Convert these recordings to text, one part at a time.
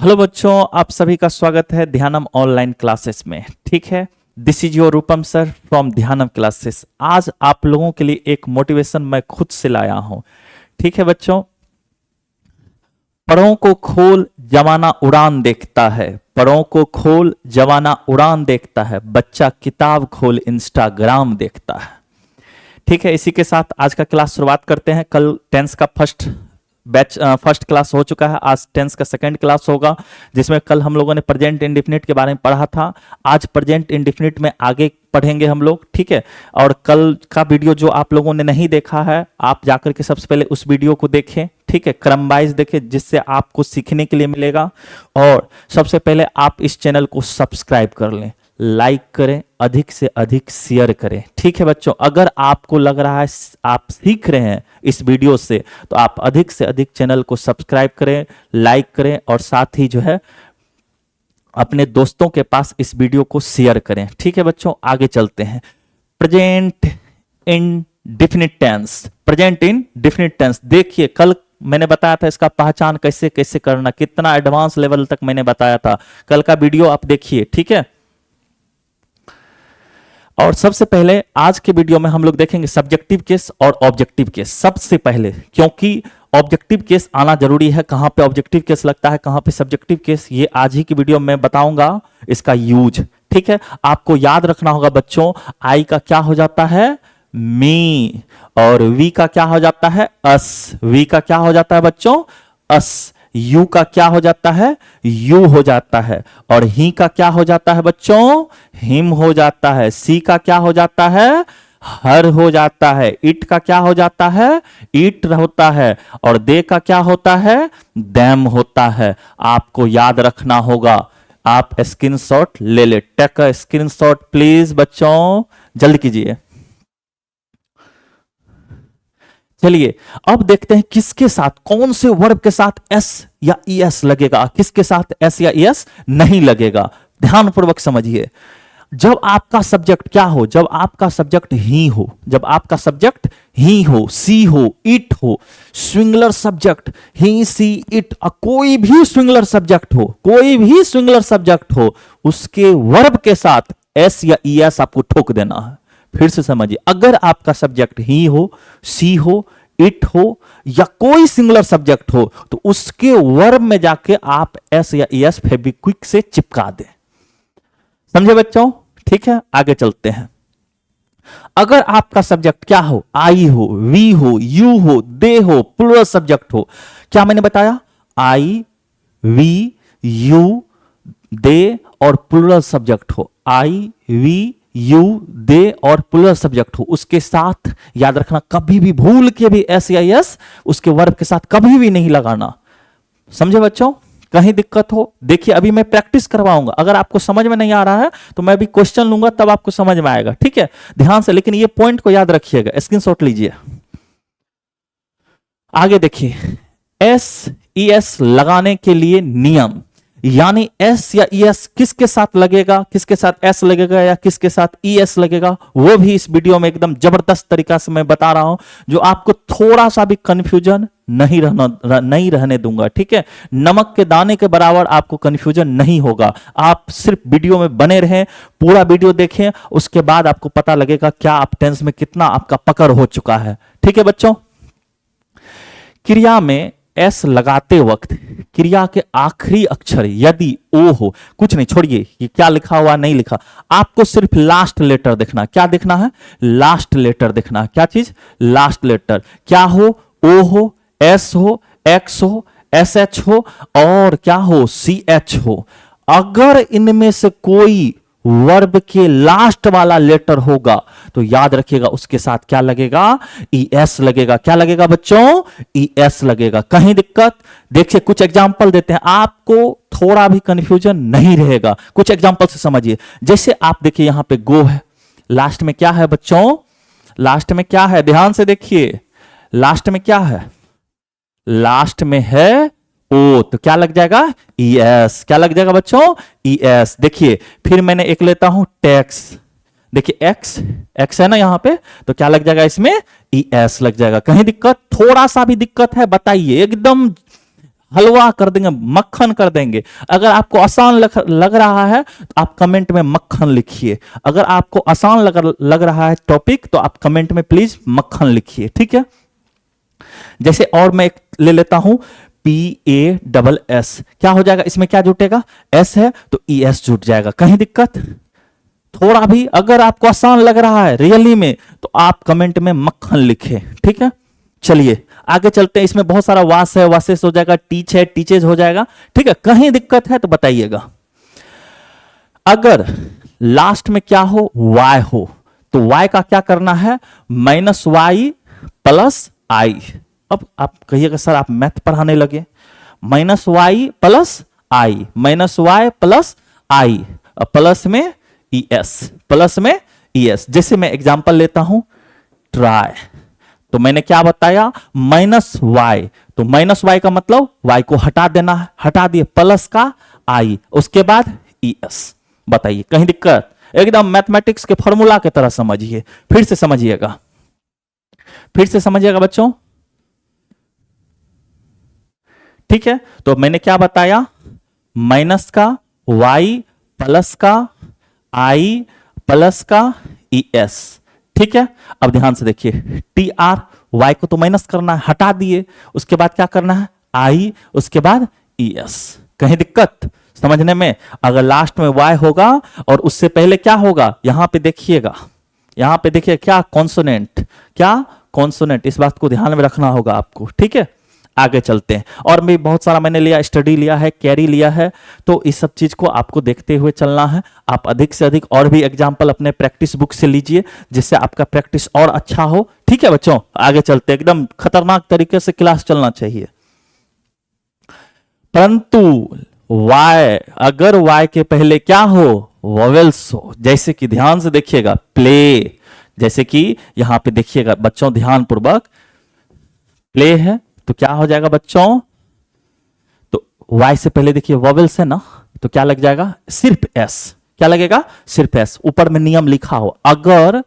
Hello बच्चों, आप सभी का स्वागत है ध्यानम ऑनलाइन क्लासेस में। ठीक है, this is your Rupam sir from Dhyanam classes. आज आप लोगों के लिए एक मोटिवेशन मैं खुद से लाया हूं। ठीक है बच्चों, परों को खोल जमाना उड़ान देखता है, परों को खोल जमाना उड़ान देखता है, बच्चा किताब खोल इंस्टाग्राम देखता है। ठीक है, इसी के साथ आज का क्लास शुरुआत करते हैं। कल टेंस का फर्स्ट क्लास हो चुका है, आज टेंस का सेकंड क्लास होगा, जिसमें कल हम लोगों ने प्रेजेंट इंडेफिनिट के बारे में पढ़ा था। आज प्रेजेंट इंडेफिनिट में आगे पढ़ेंगे हम लोग। ठीक है, और कल का वीडियो जो आप लोगों ने नहीं देखा है, आप जाकर के सबसे पहले उस वीडियो को देखें। ठीक है, क्रम वाइज देखें, जिससे आपको सीखने के लिए मिलेगा। और सबसे पहले आप इस चैनल को सब्सक्राइब कर लें, लाइक करें, अधिक से अधिक शेयर करें। ठीक है बच्चों, अगर आपको लग रहा है आप सीख रहे हैं इस वीडियो से, तो आप अधिक से अधिक चैनल को सब्सक्राइब करें, लाइक करें, और साथ ही जो है अपने दोस्तों के पास इस वीडियो को शेयर करें। ठीक है बच्चों, आगे चलते हैं। Present indefinite tense, present indefinite tense. देखिए, कल मैंने बताया था इसका पहचान कैसे कैसे करना, कितना एडवांस लेवल तक मैंने बताया था। कल का वीडियो आप देखिए। ठीक है, और सबसे पहले आज के वीडियो में हम लोग देखेंगे सब्जेक्टिव केस और ऑब्जेक्टिव केस सबसे पहले, क्योंकि ऑब्जेक्टिव केस आना जरूरी है। कहां पे ऑब्जेक्टिव केस लगता है, कहां पे सब्जेक्टिव केस, ये आज ही की वीडियो में बताऊंगा इसका यूज। ठीक है, आपको याद रखना होगा बच्चों, आई का क्या हो जाता है, मी, और वी का क्या हो जाता है, अस। वी का क्या हो जाता है बच्चों, अस। यू का क्या हो जाता है, यू हो जाता है। और ही का क्या हो जाता है बच्चों, हिम हो जाता है। सी का क्या हो जाता है, हर हो जाता है। इट का क्या हो जाता है, इट होता है। और दे का क्या होता है, देम होता है। आपको याद रखना होगा। आप स्क्रीनशॉट ले ले, टेक अ स्क्रीनशॉट प्लीज बच्चों, जल्द कीजिए। चलिए अब देखते हैं किसके साथ, कौन से वर्ब के साथ एस या ईएस लगेगा, किसके साथ एस या ईएस नहीं लगेगा। ध्यानपूर्वक समझिए। जब आपका सब्जेक्ट क्या हो, जब आपका सब्जेक्ट ही हो, जब आपका सब्जेक्ट ही हो, सी हो, इट हो, स्विंगुलर सब्जेक्ट ही, सी, इट, कोई भी स्विंगुलर सब्जेक्ट हो, कोई भी स्विंगुलर सब्जेक्ट हो, उसके वर्ब के साथ एस या ईएस आपको ठोक देना है। फिर से समझिए, अगर आपका सब्जेक्ट ही हो, सी हो, इट हो, या कोई सिंगुलर सब्जेक्ट हो, तो उसके वर्ब में जाके आप एस या एस फेविक्विक से चिपका दें। समझे बच्चों? ठीक है, आगे चलते हैं। अगर आपका सब्जेक्ट क्या हो, आई हो, वी हो, यू हो, दे हो, प्लूरल सब्जेक्ट हो, क्या मैंने बताया, आई, वी, यू, दे और प्लूरल सब्जेक्ट हो, आई, वी, यू, दे और प्लूरल सब्जेक्ट हो, उसके साथ याद रखना कभी भी भूल के भी एस या एस उसके वर्ब के साथ कभी भी नहीं लगाना। समझे बच्चों? कहीं दिक्कत हो, देखिए अभी मैं प्रैक्टिस करवाऊंगा। अगर आपको समझ में नहीं आ रहा है तो मैं भी क्वेश्चन लूंगा, तब आपको समझ में आएगा। ठीक है, ध्यान से, लेकिन ये पॉइंट को याद रखिएगा, स्क्रीनशॉट लीजिए। आगे देखिए, एस ई एस लगाने के लिए नियम, यानी एस या एस किसके साथ लगेगा, किसके साथ एस लगेगा या किसके साथ ई एस लगेगा, वो भी इस वीडियो में एकदम जबरदस्त तरीका से मैं बता रहा हूं, जो आपको थोड़ा सा भी कंफ्यूजन नहीं रहने दूंगा। ठीक है, नमक के दाने के बराबर आपको कंफ्यूजन नहीं होगा। आप सिर्फ वीडियो में बने रहें, पूरा वीडियो देखें, उसके बाद आपको पता लगेगा क्या आप टेंस में कितना आपका पकड़ हो चुका है। ठीक है बच्चों, क्रिया में एस लगाते वक्त क्रिया के आखिरी अक्षर यदि ओ हो, कुछ नहीं, छोड़िए ये क्या लिखा हुआ नहीं लिखा, आपको सिर्फ लास्ट लेटर देखना। क्या देखना है, लास्ट लेटर देखना है। क्या चीज, लास्ट लेटर। क्या हो, ओ हो, एस हो, एक्स हो, एस एच हो, और क्या हो, सी एच हो। अगर इनमें से कोई वर्ब के लास्ट वाला लेटर होगा तो याद रखिएगा उसके साथ क्या लगेगा, ई एस लगेगा। क्या लगेगा बच्चों, ई एस लगेगा। कहीं दिक्कत? देखिए कुछ एग्जांपल देते हैं, आपको थोड़ा भी कंफ्यूजन नहीं रहेगा। कुछ एग्जांपल से समझिए। जैसे आप देखिए यहां पे गो है, लास्ट में क्या है बच्चों, लास्ट में क्या है, ध्यान से देखिए, लास्ट में क्या है, लास्ट में है ओ, तो क्या लग जाएगा, ई एस। क्या लग जाएगा बच्चों, ई एस। देखिए फिर मैंने एक लेता हूं टैक्स, देखिए एक्स, एक्स है ना यहां पे, तो क्या लग जाएगा इसमें, ई एस लग जाएगा। कहीं दिक्कत, थोड़ा सा भी दिक्कत है बताइए, एकदम हलवा कर देंगे, मक्खन कर देंगे। अगर आपको आसान लग रहा है तो आप कमेंट में मक्खन लिखिए। अगर आपको आसान लग रहा है टॉपिक तो आप कमेंट में प्लीज मक्खन लिखिए, ठीक है। जैसे और मैं एक ले लेता हूं, PASS, क्या हो जाएगा इसमें, क्या जुटेगा, S है तो ES जुट जाएगा। कहीं दिक्कत? थोड़ा भी अगर आपको आसान लग रहा है रियली में तो आप कमेंट में मक्खन लिखें, ठीक है। चलिए आगे चलते हैं। इसमें बहुत सारा वास है, वासेस हो जाएगा, टीच है, टीचेज हो जाएगा, ठीक है। कहीं दिक्कत है तो बताइएगा। अगर लास्ट में क्या हो, y हो, तो y का क्या करना है, -y प्लस i। अब आप कहिएगा सर आप मैथ पढ़ाने लगे, -y plus i, -y plus i, plus में ES, प्लस में ES। जैसे मैं एग्जांपल लेता हूं, ट्राई, तो मैंने क्या बताया, -y, तो -y का मतलब y को हटा देना है, हटा दिए, प्लस का i, उसके बाद ES। बताइए कहीं दिक्कत? एकदम मैथमेटिक्स के फॉर्मूला की तरह समझिए। फिर से समझिएगा, फिर से समझिएगा बच्चों, ठीक है। तो मैंने क्या बताया, माइनस का y प्लस का i प्लस का ES, ठीक है। अब ध्यान से देखिए, TR, y को तो माइनस करना है, हटा दिए, उसके बाद क्या करना है, i, उसके बाद ES। कहीं दिक्कत समझने में? अगर लास्ट में y होगा और उससे पहले क्या होगा, यहां पे देखिएगा, यहां पे देखिए क्या कॉन्सोनेंट, क्या कॉन्सोनेंट, इस बात को ध्यान में रखना होगा आपको, ठीक है। आगे चलते हैं। और भी बहुत सारा मैंने लिया, स्टडी लिया है, कैरी लिया है, तो इस सब चीज को आपको देखते हुए चलना है। आप अधिक से अधिक और भी एग्जाम्पल अपने प्रैक्टिस बुक से लीजिए, जिससे आपका प्रैक्टिस और अच्छा हो, ठीक है बच्चों। आगे चलते, एकदम खतरनाक तरीके से क्लास चलना चाहिए। परंतु y, अगर y के पहले क्या हो, वोवेल्स हो, जैसे कि ध्यान से देखिएगा, प्ले, जैसे कि यहां पे देखिएगा बच्चों ध्यान पूर्वक, प्ले है तो क्या हो जाएगा बच्चों, तो y से पहले देखिए वोवेल्स है ना, तो क्या लग जाएगा, सिर्फ s, क्या लगेगा, सिर्फ s। ऊपर में नियम लिखा हो, अगर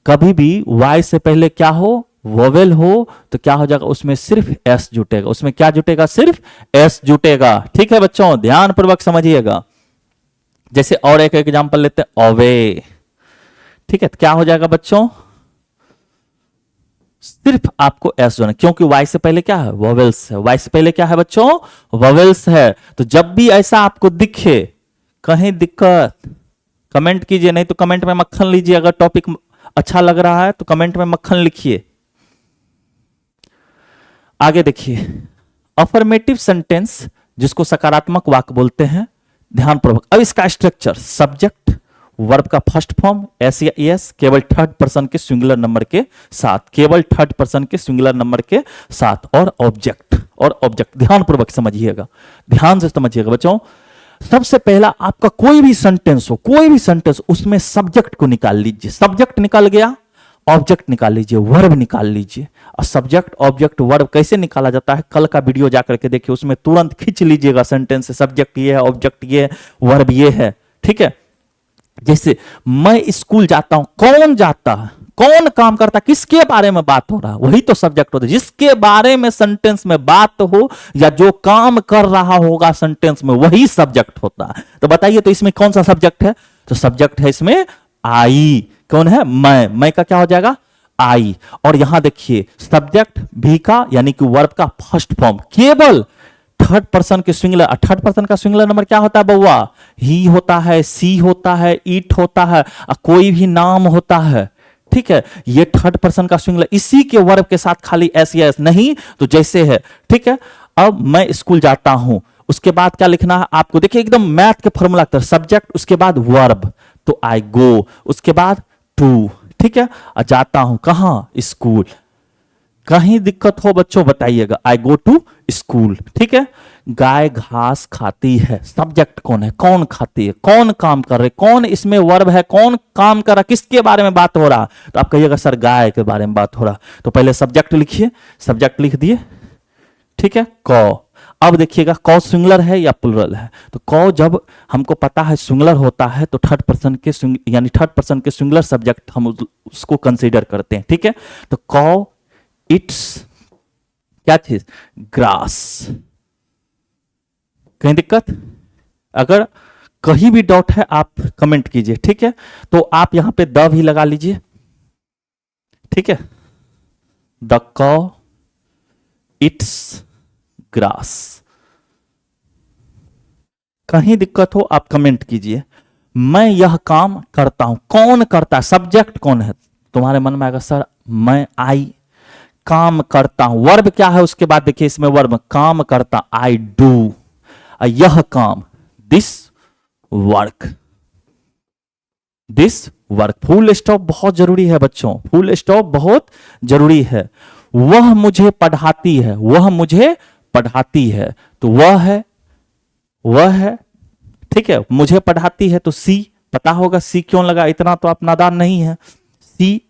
कभी भी y से पहले क्या हो, वोवेल हो, तो क्या हो जाएगा, उसमें सिर्फ s जुटेगा, उसमें क्या जुटेगा, सिर्फ s जुटेगा, ठीक है बच्चों, ध्यान पूर्वक समझिएगा। जैसे और एक एग्जांपल लेते हैं, अवे, ठीक है, तो क्या हो जाएगा बच्चों, सिर्फ आपको एस जोड़ना, क्योंकि वाई से पहले क्या है, वोवेल्स है, वाई से पहले क्या है बच्चों, वोवेल्स है। तो जब भी ऐसा आपको दिखे, कहीं दिक्कत, कमेंट कीजिए, नहीं तो कमेंट में मक्खन लीजिए। अगर टॉपिक अच्छा लग रहा है तो कमेंट में मक्खन लिखिए। आगे देखिए, अफर्मेटिव सेंटेंस, जिसको सकारात्मक वाक्य बोलते हैं, ध्यान पूर्वक। अब इसका स्ट्रक्चर, सब्जेक्ट, वर्ब का फर्स्ट फॉर्म एस या एस, केवल थर्ड पर्सन के सिंगुलर नंबर के साथ, केवल थर्ड पर्सन के सिंगुलर नंबर के साथ, और ऑब्जेक्ट, और ऑब्जेक्ट। ध्यान पूर्वक समझिएगा, ध्यान से समझिएगा बच्चों। सबसे पहला आपका कोई भी सेंटेंस हो, कोई भी सेंटेंस, उसमें सब्जेक्ट को निकाल लीजिए। सब्जेक्ट निकल गया, ऑब्जेक्ट निकाल लीजिए, वर्ब निकाल लीजिए। और सब्जेक्ट ऑब्जेक्ट वर्ब कैसे निकाला जाता है, कल का वीडियो जाकर के देखिए, उसमें तुरंत खींच लीजिएगा सेंटेंस से, सब्जेक्ट ये है, ऑब्जेक्ट ये है, वर्ब ये है, ठीक है। जैसे मैं स्कूल जाता हूं, कौन जाता है, कौन काम करता है, किसके बारे में बात हो रहा है, वही तो सब्जेक्ट होता है। जिसके बारे में सेंटेंस में बात हो या जो काम कर रहा होगा सेंटेंस में, वही सब्जेक्ट होता है। तो बताइए, तो इसमें कौन सा सब्जेक्ट है, तो सब्जेक्ट है इसमें आई। कौन है, मैं का क्या हो जाएगा, आई। और यहां देखिए, सब्जेक्ट भी का यानी कि वर्ब का फर्स्ट फॉर्म, केवल थर्ड पर्सन के सिंगुलर। थर्ड पर्सन का सिंगुलर नंबर क्या होता है बउआ, ही होता है, सी होता है, इट होता है, कोई भी नाम होता है, ठीक है। ये थर्ड पर्सन का सिंगुलर, इसी के वर्ब के साथ खाली एस या एस, नहीं तो जैसे है, ठीक है। अब मैं स्कूल जाता हूं, उसके बाद क्या लिखना है आपको, देखिए एकदम मैथ के फॉर्मूला की तरह, सब्जेक्ट उसके बाद वर्ब, तो आई गो, उसके बाद टू, ठीक है। जाता हूं कहां, स्कूल। कहीं दिक्कत हो बच्चों बताइएगा, आई गो टू स्कूल, ठीक है। गाय घास खाती है, सब्जेक्ट कौन है, कौन खाती है, कौन काम कर रहे, कौन इसमें वर्ब है, कौन काम कर रहा, किसके बारे में बात हो रहा, तो आप कहिएगा सर गाय के बारे में बात हो रहा। तो पहले सब्जेक्ट लिखिए, सब्जेक्ट लिख दिए, ठीक है। कौ, अब देखिएगा कौ सिंगुलर है या प्लुरल है, तो कौ जब हमको पता है सिंगुलर होता है तो थर्ड पर्सन के यानी थर्ड पर्सन के सिंगुलर सब्जेक्ट हम उसको कंसीडर करते हैं, ठीक है। तो कौ इट्स क्या चीज, ग्रास, कहीं दिक्कत? अगर कहीं भी डाउट है आप कमेंट कीजिए, ठीक है? तो आप यहां पे द भी लगा लीजिए, ठीक है? द कॉ इट्स ग्रास। कहीं दिक्कत हो आप कमेंट कीजिए। मैं यह काम करता हूं, कौन करता है? सब्जेक्ट कौन है? तुम्हारे मन में आएगा सर मैं, आई काम करता हूं। वर्ब क्या है उसके बाद? देखिए इसमें वर्ब काम करता, आई डू। यह काम, this work, this work. Full stop बहुत जरूरी है बच्चों, फुल स्टॉप बहुत जरूरी है। वह मुझे पढ़ाती है, वह मुझे पढ़ाती है, तो वह है, वह है, ठीक है? मुझे पढ़ाती है तो सी, पता होगा सी क्यों लगा, इतना तो आप नादान नहीं है। सी।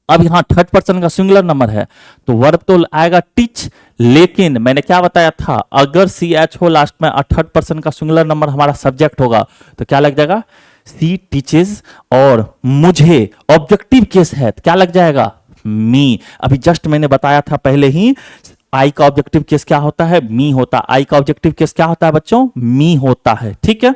अब यहां थर्ड पर्सन का सिंगुलर नंबर है तो वर्ब तो आएगा टीच, लेकिन मैंने क्या बताया था, अगर सी एच हो लास्ट में और थर्ड पर्सन का सिंगुलर नंबर हमारा सब्जेक्ट होगा तो क्या लग जाएगा? सी टीचेस। और मुझे ऑब्जेक्टिव केस है तो क्या लग जाएगा? मी। अभी जस्ट मैंने बताया था पहले ही, आई का ऑब्जेक्टिव केस क्या होता है? मी होता। आई का ऑब्जेक्टिव केस क्या होता है बच्चों? मी होता है, ठीक है?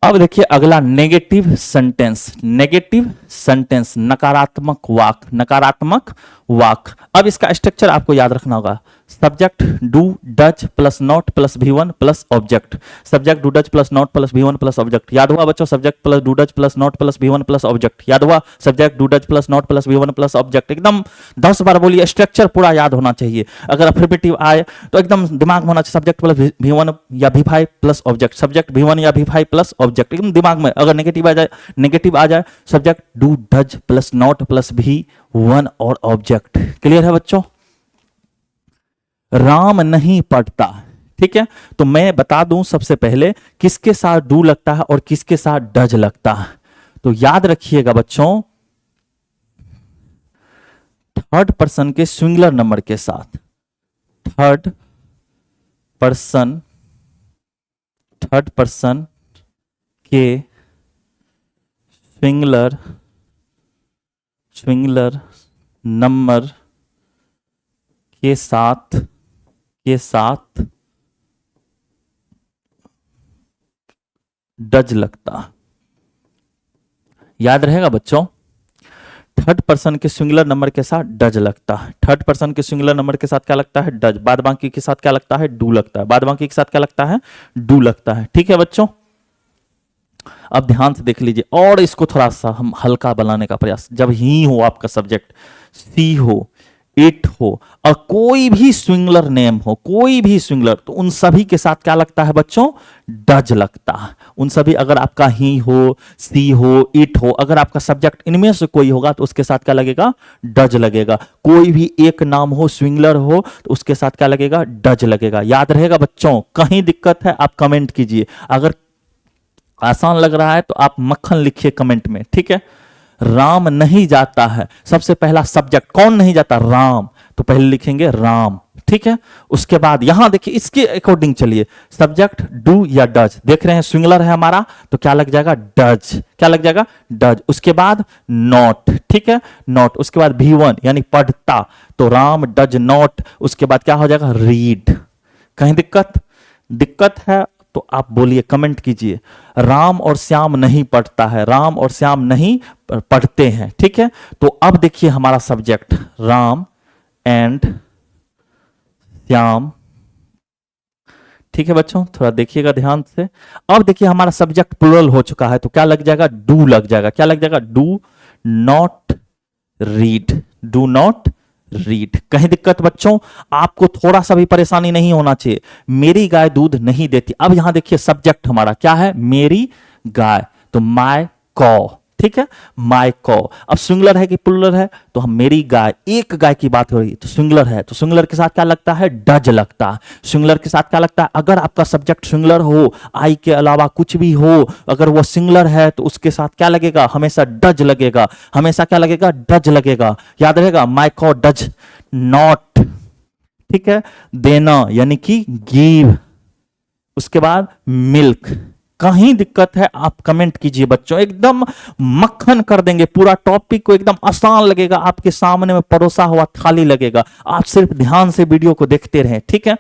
अब देखिए अगला नेगेटिव सेंटेंस। नेगेटिव सेंटेंस, नकारात्मक वाक, नकारात्मक वाक। अब इसका स्ट्रक्चर आपको याद रखना होगा। Subject do does plus not plus V one plus object. Subject do does plus not plus V one plus object. याद हुआ बच्चों? Subject plus do does plus not plus V one plus object. याद हुआ? Subject do does plus not plus V one plus object. एकदम 10 बार बोलिए, structure पूरा याद होना चाहिए। अगर अफर्मेटिव आए तो एकदम दिमाग में होना चाहिए, सब्जेक्ट प्लस भी1 या भी5 प्लस ऑब्जेक्ट, सब्जेक्ट भी1 या भी5 प्लस ऑब्जेक्ट, एकदम दिमाग में। अगर नेगेटिव आ जाए subject do does plus not plus V one और ऑब्जेक्ट। क्लियर है बच्चों? राम नहीं पढ़ता, ठीक है? तो मैं बता दूं सबसे पहले किसके साथ डू लगता है और किसके साथ डज लगता है। तो याद रखिएगा बच्चों, थर्ड पर्सन के सिंगुलर नंबर के साथ, थर्ड पर्सन के सिंगुलर नंबर के साथ डज लगता। याद रहेगा बच्चों? थर्ड पर्सन के सिंगुलर नंबर के साथ डज लगता है। थर्ड पर्सन के सिंगुलर नंबर के साथ क्या लगता है? डज। बाद बाकी के साथ क्या लगता है? डू लगता है। बाद बाकी के साथ क्या लगता है? डू लगता है, ठीक है बच्चों? अब ध्यान से देख लीजिए और इसको थोड़ा सा हम हल्का बनाने का प्रयास। जब ही हो आपका सब्जेक्ट, सी हो, इट हो और कोई भी सिंगुलर नेम हो, कोई भी सिंगुलर, तो उन सभी के साथ क्या लगता है बच्चों? डज लगता है। उन सभी, अगर आपका ही हो, सी हो, इट हो, अगर आपका सब्जेक्ट इनमें से कोई होगा तो उसके साथ क्या लगेगा? डज लगेगा। कोई भी एक नाम हो, सिंगुलर हो, तो उसके साथ क्या लगेगा? डज लगेगा। याद रहेगा बच्चों? कहीं दिक्कत है आप कमेंट कीजिए। अगर आसान लग रहा है तो आप मक्खन लिखिए कमेंट में, ठीक है? राम नहीं जाता है, सबसे पहला सब्जेक्ट, कौन नहीं जाता? राम, तो पहले लिखेंगे राम, ठीक है? उसके बाद यहां देखिए इसके अकॉर्डिंग चलिए, सब्जेक्ट डू या डज, देख रहे हैं सिंगुलर है हमारा तो क्या लग जाएगा? डज। क्या लग जाएगा? डज। उसके बाद नॉट, ठीक है? नॉट। उसके बाद भी1 यानी पढ़ता, तो राम डज नॉट। उसके बाद क्या हो जाएगा? रीड। कहीं दिक्कत है तो आप बोलिए, कमेंट कीजिए। राम और श्याम नहीं पढ़ता है, राम और श्याम नहीं पढ़ते हैं, ठीक है? तो अब देखिए हमारा सब्जेक्ट राम एंड श्याम, ठीक है बच्चों? थोड़ा देखिएगा ध्यान से। अब देखिए हमारा सब्जेक्ट प्लुरल हो चुका है तो क्या लग जाएगा? डू लग जाएगा। क्या लग जाएगा? Do not read. Do not read. कहीं दिक्कत बच्चों? आपको थोड़ा सा भी परेशानी नहीं होना चाहिए। मेरी गाय दूध नहीं देती। अब यहां देखिए सब्जेक्ट हमारा क्या है? मेरी गाय, तो माय कॉ, ठीक है? माय कॉ। अब सिंगुलर है कि प्लुरल है? तो हम मेरी गाय, एक गाय की बात हो रही तो सिंगुलर है, तो सिंगुलर के साथ क्या लगता है? डज लगता है। सिंगुलर के साथ क्या लगता है? अगर आपका सब्जेक्ट सिंगुलर हो, आई के अलावा कुछ भी हो, अगर वो सिंगुलर है तो उसके साथ क्या लगेगा? हमेशा डज लगेगा। हमेशा क्या लगेगा? डज लगेगा। याद रहेगा? माय कॉ डज नॉट, ठीक है? देना यानी कि गिव। उसके बाद मिल्क, कहीं दिक्कत है आप कमेंट कीजिए बच्चों, एकदम मक्खन कर देंगे, पूरा टॉपिक को एकदम आसान लगेगा, आपके सामने में परोसा हुआ थाली लगेगा, आप सिर्फ ध्यान से वीडियो को देखते रहें, ठीक है।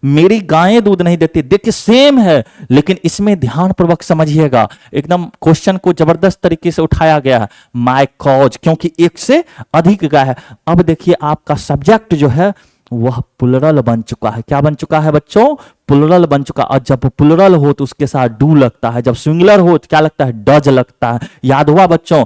मेरी गायें दूध नहीं देती, देखिए सेम है, लेकिन इसमें ध्यानपूर्वक समझिएगा, एकदम क्वेश्चन को जबरदस्त तरीके से उठाया गया है, माय कॉज, क्योंकि एक से अधिक गाय है। अब देखिए आपका सब्जेक्ट जो है वह प्लुरल बन चुका है। क्या बन चुका है बच्चों? प्लुरल बन चुका। और जब प्लुरल हो तो उसके साथ डू लगता है, जब सिंगुलर हो तो क्या लगता है? डज लगता है। याद हुआ बच्चों?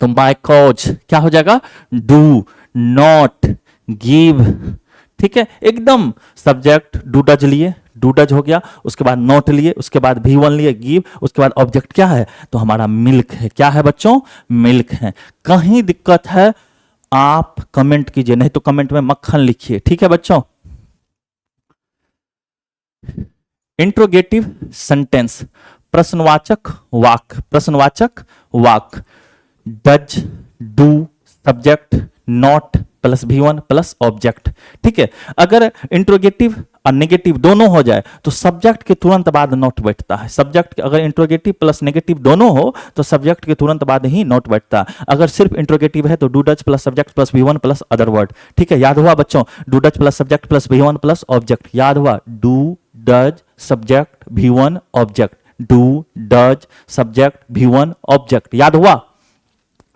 तो माय कॉज क्या हो जाएगा? डू नॉट गिव, ठीक है, एकदम सब्जेक्ट डू डज लिए, डू डज हो गया, उसके बाद नॉट लिए, उसके बाद भी वन लिए, गिव, उसके बाद ऑब्जेक्ट क्या है? तो हमारा मिल्क है। क्या है बच्चों? मिल्क है। कहीं दिक्कत है आप कमेंट कीजिए, नहीं तो कमेंट में मक्खन लिखिए, ठीक है बच्चों। इंट्रोगेटिव सेंटेंस, प्रश्नवाचक वाक्य, प्रश्नवाचक वाक्य, does, do, subject, not plus V1 plus object, ठीक है। अगर इंट्रोगेटिव और नेगेटिव दोनों हो जाए तो सब्जेक्ट के तुरंत बाद नॉट बैठता है। सब्जेक्ट अगर इंट्रोगेटिव प्लस नेगेटिव दोनों हो तो सब्जेक्ट के तुरंत बाद ही नॉट बैठता है। अगर सिर्फ इंट्रोगेटिव है तो do does plus subject plus V1 plus other word, ठीक है। याद हुआ बच्चों? Do does plus subject plus V1 plus object, याद हुआ? Do does subject V1 object, do does subject V1 object, याद हुआ?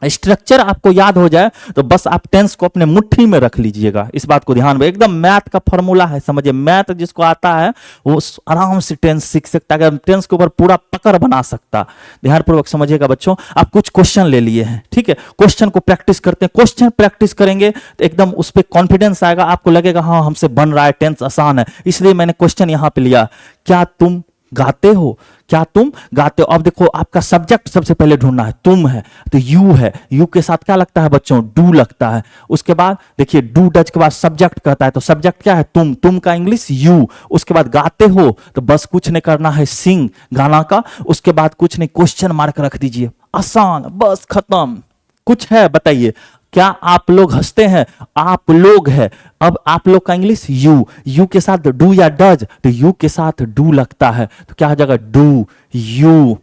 स्ट्रक्चर आपको याद हो जाए तो बस आप टेंस को अपने मुट्ठी में रख लीजिएगा। इस बात को ध्यान में, एकदम मैथ का फॉर्मूला है, समझिए। मैथ जिसको आता है वो आराम से टेंस सीख सकता है, टेंस के ऊपर पूरा पकड़ बना सकता। ध्यानपूर्वक समझिएगा बच्चों। आप कुछ क्वेश्चन ले लिए हैं, ठीक है, क्वेश्चन को प्रैक्टिस करते हैं। क्वेश्चन प्रैक्टिस करेंगे तो एकदम उस पर कॉन्फिडेंस आएगा, आपको लगेगा हाँ हमसे बन रहा है, टेंस आसान है, इसलिए मैंने क्वेश्चन यहां पे लिया। क्या तुम गाते हो? क्या तुम गाते हो? अब देखो आपका सब्जेक्ट सबसे पहले ढूंढना है, तुम है तो यू है, यू के साथ क्या लगता है बच्चों? डू लगता है। उसके बाद देखिए डू डज के बाद सब्जेक्ट कहता है तो सब्जेक्ट क्या है? तुम का इंग्लिश यू। उसके बाद गाते हो तो बस कुछ नहीं करना है, सिंग, गाना का। उसके बाद कुछ नहीं, क्वेश्चन मार्क रख दीजिए, आसान, बस खत्म। कुछ है बताइए? क्या आप लोग हंसते हैं? आप लोग है। अब आप लोग का इंग्लिश यू, यू के साथ डू या डज, तो यू के साथ डू लगता है तो क्या हो जाएगा? डू यू,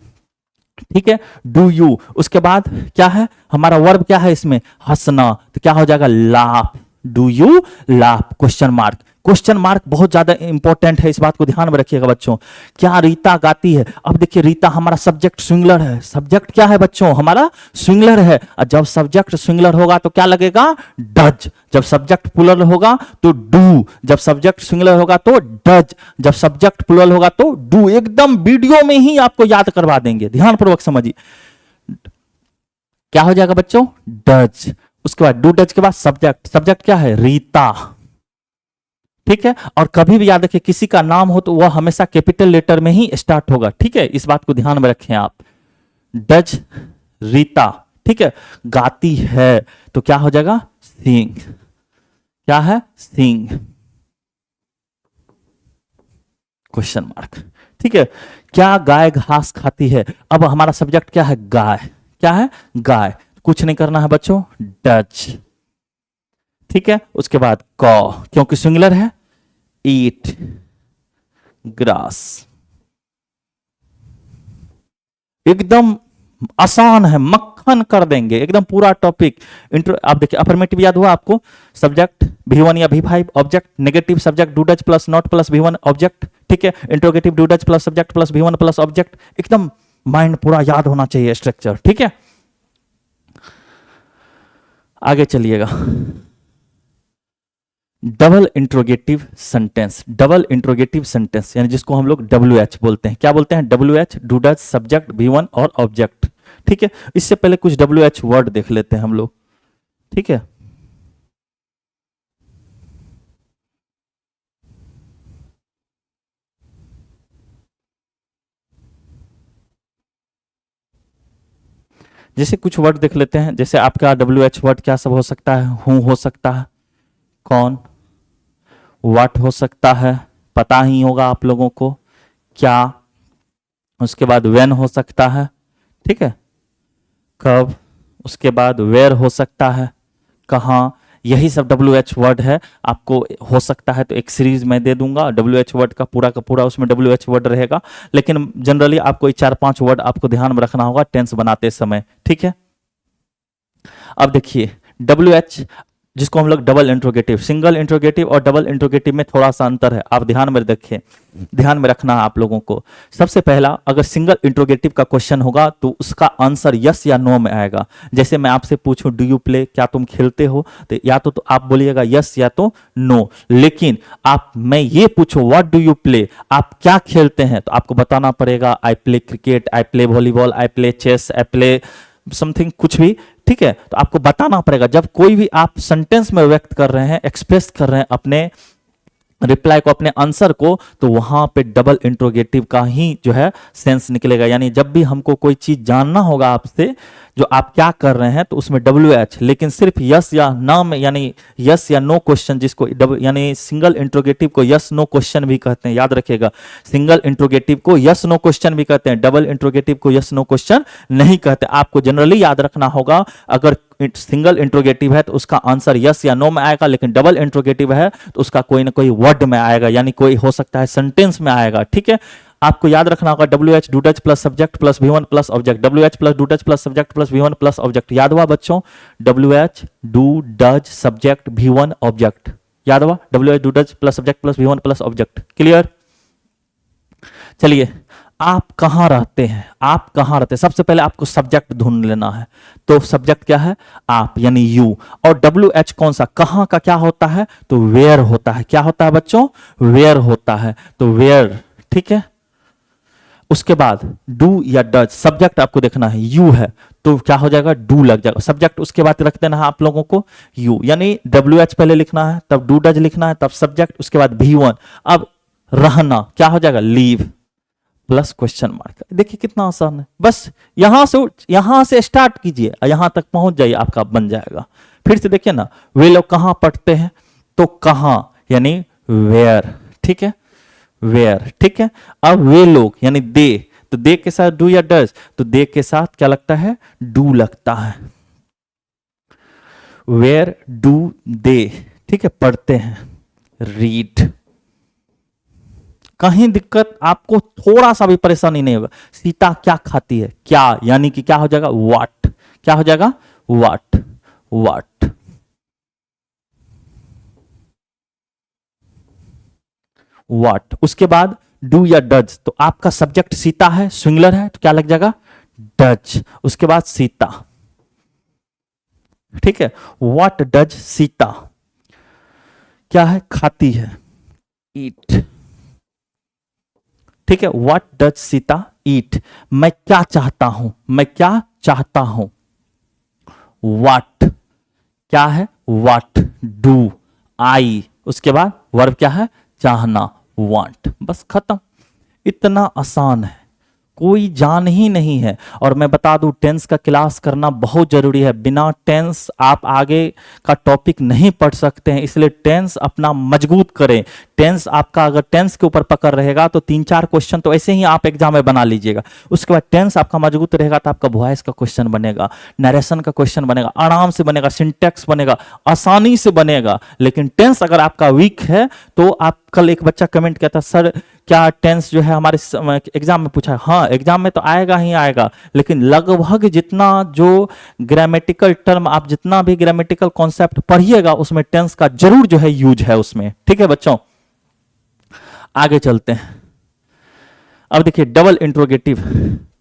ठीक है, डू यू। उसके बाद क्या है हमारा वर्ब? क्या है इसमें? हंसना, तो क्या हो जाएगा? Laugh, do you laugh, question mark. Question mark बहुत ज्यादा इंपॉर्टेंट है, इस बात को ध्यान में रखिएगा बच्चों। क्या रीता गाती है? अब देखिए रीता हमारा सब्जेक्ट सिंगुलर है। सब्जेक्ट क्या है बच्चों? हमारा सिंगुलर है। और जब सब्जेक्ट सिंगुलर होगा तो क्या लगेगा? डज। जब सब्जेक्ट प्लुरल होगा तो डू। जब सब्जेक्ट सिंगुलर होगा तो डज। जब सब्जेक्ट प्लुरल होगा तो डू। एकदम वीडियो में ही आपको याद करवा देंगे, ध्यानपूर्वक समझिए। क्या हो जाएगा बच्चों? डज। उसके बाद डू डज के बाद सब्जेक्ट, सब्जेक्ट क्या है? रीता, ठीक है। और कभी भी याद रखिए किसी का नाम हो तो वह हमेशा कैपिटल लेटर में ही स्टार्ट होगा, ठीक है, इस बात को ध्यान में रखें आप। डज रीता, ठीक है। गाती है तो क्या हो जाएगा? सिंग। क्या है? सिंग, क्वेश्चन मार्क, ठीक है। क्या गाय घास खाती है? अब हमारा सब्जेक्ट क्या है? गाय। क्या है? गाय। कुछ नहीं करना है बच्चों, डज, ठीक है। उसके बाद कॉ, क्योंकि सिंगुलर है, ईट ग्रास। एकदम आसान है, मक्खन कर देंगे एकदम पूरा टॉपिक। आप देखिए अफर्मेटिव याद हुआ आपको? सब्जेक्ट V1 या V5 object, negative subject do does plus not plus V1 object, ठीक है। Interrogative do does plus subject plus V1 plus object. एकदम माइंड पूरा याद होना चाहिए स्ट्रक्चर, ठीक है। आगे चलिएगा। Double interrogative sentence, double interrogative sentence यानी जिसको हम लोग WH बोलते हैं। क्या बोलते हैं? WH, do does subject V1 और ऑब्जेक्ट, ठीक है। इससे पहले कुछ WH वर्ड देख लेते हैं हम लोग, ठीक है। जैसे कुछ वर्ड देख लेते हैं, जैसे आपका WH वर्ड क्या सब हो सकता है? हूं हो सकता है, कौन, व्हाट हो सकता है, पता ही होगा आप लोगों को, क्या। उसके बाद व्हेन हो सकता है, ठीक है, कब। उसके बाद वेयर हो सकता है, कहाँ, यही सब WH वर्ड है। आपको हो सकता है तो एक सीरीज में दे दूंगा WH वर्ड का पूरा उसमें WH वर्ड रहेगा, लेकिन जनरली आपको 4-5 वर्ड आपको ध्यान में रखना होगा टेंस बनाते समय, ठीक है। अब देखिए WH जिसको हम लोग डबल इंट्रोगेटिव, सिंगल इंट्रोगेटिव और डबल इंट्रोगेटिव में थोड़ा सा अंतर है, आप ध्यान में रखिए, ध्यान में रखना है आप लोगों को। सबसे पहला, अगर सिंगल इंट्रोगेटिव का क्वेश्चन होगा तो उसका आंसर यस या नो में आएगा। जैसे मैं आपसे पूछूं डू यू प्ले, क्या तुम खेलते हो, तो या तो आप बोलिएगा यस या तो नो। लेकिन आप मैं ये पूछूं व्हाट डू यू प्ले, आप क्या खेलते हैं, तो आपको बताना पड़ेगा I play cricket, I play volleyball, I play chess, I play something, कुछ भी, ठीक है। तो आपको बताना पड़ेगा। जब कोई भी आप सेंटेंस में व्यक्त कर रहे हैं, एक्सप्रेस कर रहे हैं अपने रिप्लाई को, अपने आंसर को, तो वहां पे डबल इंट्रोगेटिव का ही जो है सेंस निकलेगा। यानी जब भी हमको कोई चीज जानना होगा आपसे, जो आप क्या कर रहे हैं, तो उसमें WH, लेकिन सिर्फ यस या ना में, यानी यस या नो क्वेश्चन, जिसको यानी सिंगल इंट्रोगेटिव को यस नो क्वेश्चन भी कहते हैं, याद रखिएगा। सिंगल इंट्रोगेटिव को यस नो क्वेश्चन भी कहते हैं, डबल इंट्रोगेटिव को यस नो क्वेश्चन नहीं कहते। आपको जनरली याद रखना होगा, अगर सिंगल इंट्रोगेटिव है तो उसका आंसर यस या नो में आएगा, लेकिन डबल इंट्रोगेटिव है तो उसका कोई ना कोई वर्ड में आएगा, यानी कोई हो सकता है सेंटेंस में आएगा, ठीक है। आपको याद रखना होगा WH do does plus subject plus V1 plus object, WH plus do does plus subject plus V1 plus object. याद हुआ बच्चों? WH do does subject V1 object, याद हुआ? WH do does plus subject plus V1 plus object. Clear? चलिए, आप कहां रहते हैं, आप कहां रहते हैं, सबसे पहले आपको सब्जेक्ट ढूंढ लेना है। तो सब्जेक्ट क्या है? आप, यानी यू। और WH कौन सा, कहां का क्या होता है? तो वेयर होता है। क्या होता है बच्चों? वेयर होता है, तो वेयर, ठीक है। उसके बाद डू या डज, सब्जेक्ट आपको देखना है, यू है तो क्या हो जाएगा? डू लग जाएगा सब्जेक्ट। उसके बाद रख देना है आप लोगों को यू, यानी WH पहले लिखना है, तब डू डज लिखना है, तब सब्जेक्ट, उसके बाद V1। अब रहना क्या हो जाएगा? Leave plus question mark. देखिए कितना आसान है, बस यहां से स्टार्ट कीजिए, यहां तक पहुंच जाइए, आपका बन जाएगा। फिर से देखिए ना, वे लोग कहां पढ़ते हैं, तो कहां, यानी वेयर, ठीक है, वेयर, ठीक है। अब वे लोग यानी दे, तो दे के साथ डू या डज, तो दे के साथ क्या लगता है? डू लगता है। वेयर डू दे, ठीक है, पढ़ते हैं। रीड, कहीं दिक्कत आपको थोड़ा सा भी परेशानी नहीं होगा। सीता क्या खाती है? क्या, यानी कि क्या हो जाएगा? व्हाट, क्या हो जाएगा? What, what. व्हाट, उसके बाद डू या डज, तो आपका सब्जेक्ट सीता है, सिंगुलर है, तो क्या लग जाएगा? डज। उसके बाद सीता, ठीक है। व्हाट डज सीता, क्या है? खाती है, ईट, ठीक है। व्हाट डज सीता ईट, मैं क्या चाहता हूं, मैं क्या चाहता हूं। व्हाट क्या है? व्हाट डू आई, उसके बाद वर्ब क्या है? चाहना, वांट, बस खत्म। इतना आसान है, कोई जान ही नहीं है। और मैं बता दूं, टेंस का क्लास करना बहुत जरूरी है। बिना टेंस आप आगे का टॉपिक नहीं पढ़ सकते हैं, इसलिए टेंस अपना मजबूत करें। टेंस आपका अगर टेंस के ऊपर पकड़ रहेगा तो 3-4 क्वेश्चन तो ऐसे ही आप एग्जाम में बना लीजिएगा। उसके बाद टेंस आपका मजबूत रहेगा तो आपका वॉइस का क्वेश्चन बनेगा, नरेशन का क्वेश्चन बनेगा, आराम से बनेगा, सिंटेक्स बनेगा, आसानी से बनेगा। लेकिन टेंस अगर आपका वीक है तो आप, कल एक बच्चा कमेंट किया था, सर क्या टेंस जो है हमारे एग्जाम में पूछा है? हाँ, एग्जाम में तो आएगा ही आएगा, लेकिन लगभग जितना जो ग्रामेटिकल टर्म, आप जितना भी ग्रामेटिकल कॉन्सेप्ट पढ़िएगा उसमें टेंस का जरूर जो है यूज है उसमें, ठीक है बच्चों। आगे चलते हैं। अब देखिए, डबल इंट्रोगेटिव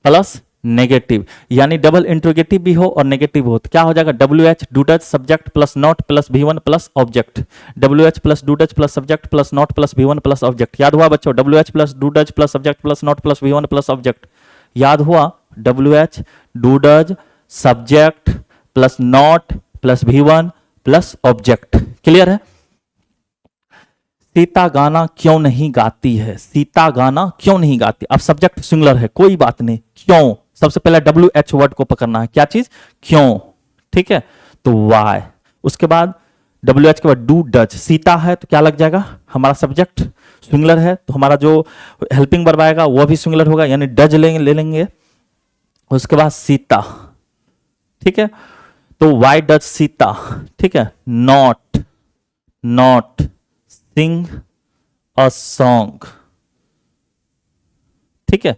प्लस नेगेटिव, यानी डबल इंट्रोगेटिव भी हो और नेगेटिव हो तो क्या हो जाएगा? WH do does subject plus not plus V1 plus object. WH plus do does plus subject plus not plus V1 plus object. याद हुआ बच्चों? WH plus do does plus subject plus not plus V1 plus object. याद हुआ? WH do does subject plus not plus V1 plus object. Clear है? सीता गाना क्यों नहीं गाती है? सीता गाना क्यों नहीं गाती? अब सब्जेक्ट सिंगुलर है, कोई बात नहीं, क्यों, सबसे पहले WH वर्ड को पकड़ना है। क्या चीज? क्यों, ठीक है, तो वाई। उसके बाद WH के बाद डू डज, सीता है तो क्या लग जाएगा? हमारा सब्जेक्ट सिंगुलर है तो हमारा जो हेल्पिंग वर्ब आएगा वो भी सिंगुलर होगा, यानी डज ले लेंगे। उसके बाद सीता, ठीक है, तो वाई डज सीता, ठीक है, not not sing a song, ठीक है।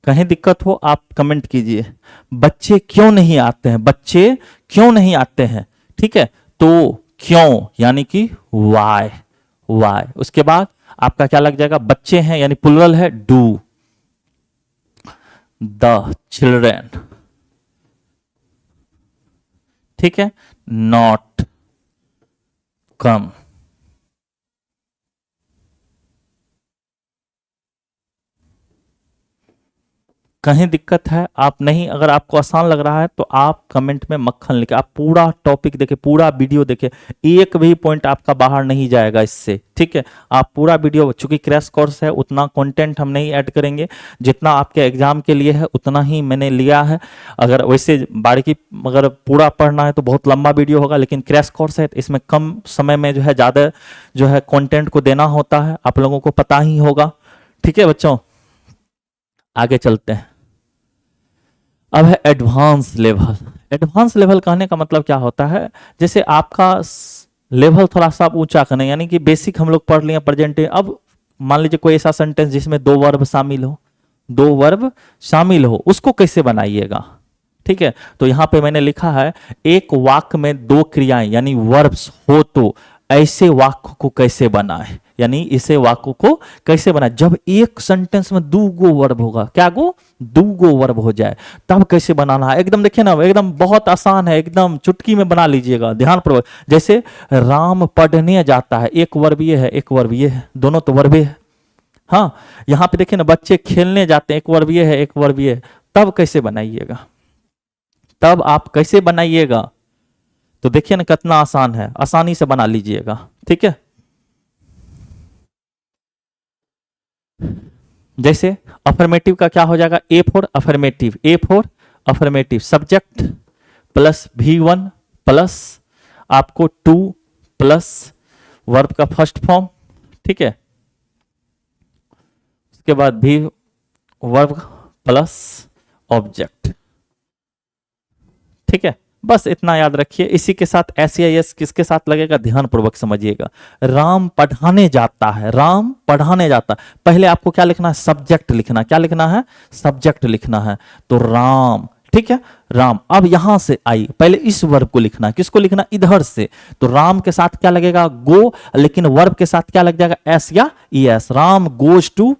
कहीं दिक्कत हो आप कमेंट कीजिए। बच्चे क्यों नहीं आते हैं, बच्चे क्यों नहीं आते हैं, ठीक है। तो क्यों यानी कि वाई, वाई। उसके बाद आपका क्या लग जाएगा, बच्चे हैं यानी प्लुरल है, डू, द चिल्ड्रेन, ठीक है, नॉट कम। कहीं दिक्कत है आप नहीं, अगर आपको आसान लग रहा है तो आप कमेंट में मक्खन लिखे, आप पूरा टॉपिक देखें, पूरा वीडियो देखें, एक भी पॉइंट आपका बाहर नहीं जाएगा इससे, ठीक है। आप पूरा वीडियो, चूंकि क्रैश कोर्स है उतना कंटेंट हम नहीं ऐड करेंगे, जितना आपके एग्जाम के लिए है उतना ही मैंने लिया है। अगर वैसे बारीकी अगर पूरा पढ़ना है तो बहुत लंबा वीडियो होगा, लेकिन क्रैश कोर्स है इसमें कम समय में जो है ज़्यादा जो है कंटेंट को देना होता है, आप लोगों को पता ही होगा, ठीक है बच्चों। आगे चलते हैं। अब है एडवांस लेवल। एडवांस लेवल कहने का मतलब क्या होता है, जैसे आपका लेवल थोड़ा सा ऊंचा करना, यानी कि बेसिक हम लोग पढ़ लिए प्रेजेंट। अब मान लीजिए कोई ऐसा सेंटेंस जिसमें दो वर्ब शामिल हो, दो वर्ब शामिल हो, उसको कैसे बनाइएगा, ठीक है। तो यहां पे मैंने लिखा है एक वाक्य में दो क्रियाएं यानी वर्ब्स हो तो ऐसे वाक्य को कैसे बनाए, यानी इसे वाक्य को कैसे बनाए। जब एक सेंटेंस में दो गो वर्ब होगा, क्या गो, दो गो वर्ब हो जाए, तब कैसे बनाना है। एकदम देखिए ना, एकदम बहुत आसान है, एकदम चुटकी में बना लीजिएगा ध्यानपूर्वक। जैसे राम पढ़ने जाता है, एक वर्ब ये है, एक वर्ब ये है, दोनों तो वर्बे है। हाँ, यहां पे देखिए ना, बच्चे खेलने जाते हैं, एक वर्ब ये है, एक वर्ब ये है, तब कैसे बनाइएगा, तब आप कैसे बनाइएगा। तो देखिए ना कितना आसान है, आसानी से बना लीजिएगा, ठीक है। जैसे अफर्मेटिव का क्या हो जाएगा, A for affirmative, A for affirmative, subject plus V1 plus आपको टू प्लस वर्ब का फर्स्ट फॉर्म, ठीक है। उसके बाद भी वर्ब प्लस ऑब्जेक्ट, ठीक है। बस इतना याद रखिए। इसी के साथ SEIS किसके साथ लगेगा, ध्यान पूर्वक समझिएगा। राम पढ़ाने जाता है, राम पढ़ाने जाता है, पहले आपको क्या लिखना है, सब्जेक्ट लिखना, क्या लिखना है, सब्जेक्ट लिखना है। तो राम, ठीक है, राम। अब यहां से आई, पहले इस वर्ब को लिखना है, किसको लिखना, इधर से। तो राम के साथ क्या लगेगा, गो, लेकिन वर्ब के साथ क्या लग जाएगा, एस या ES। राम गोज टू,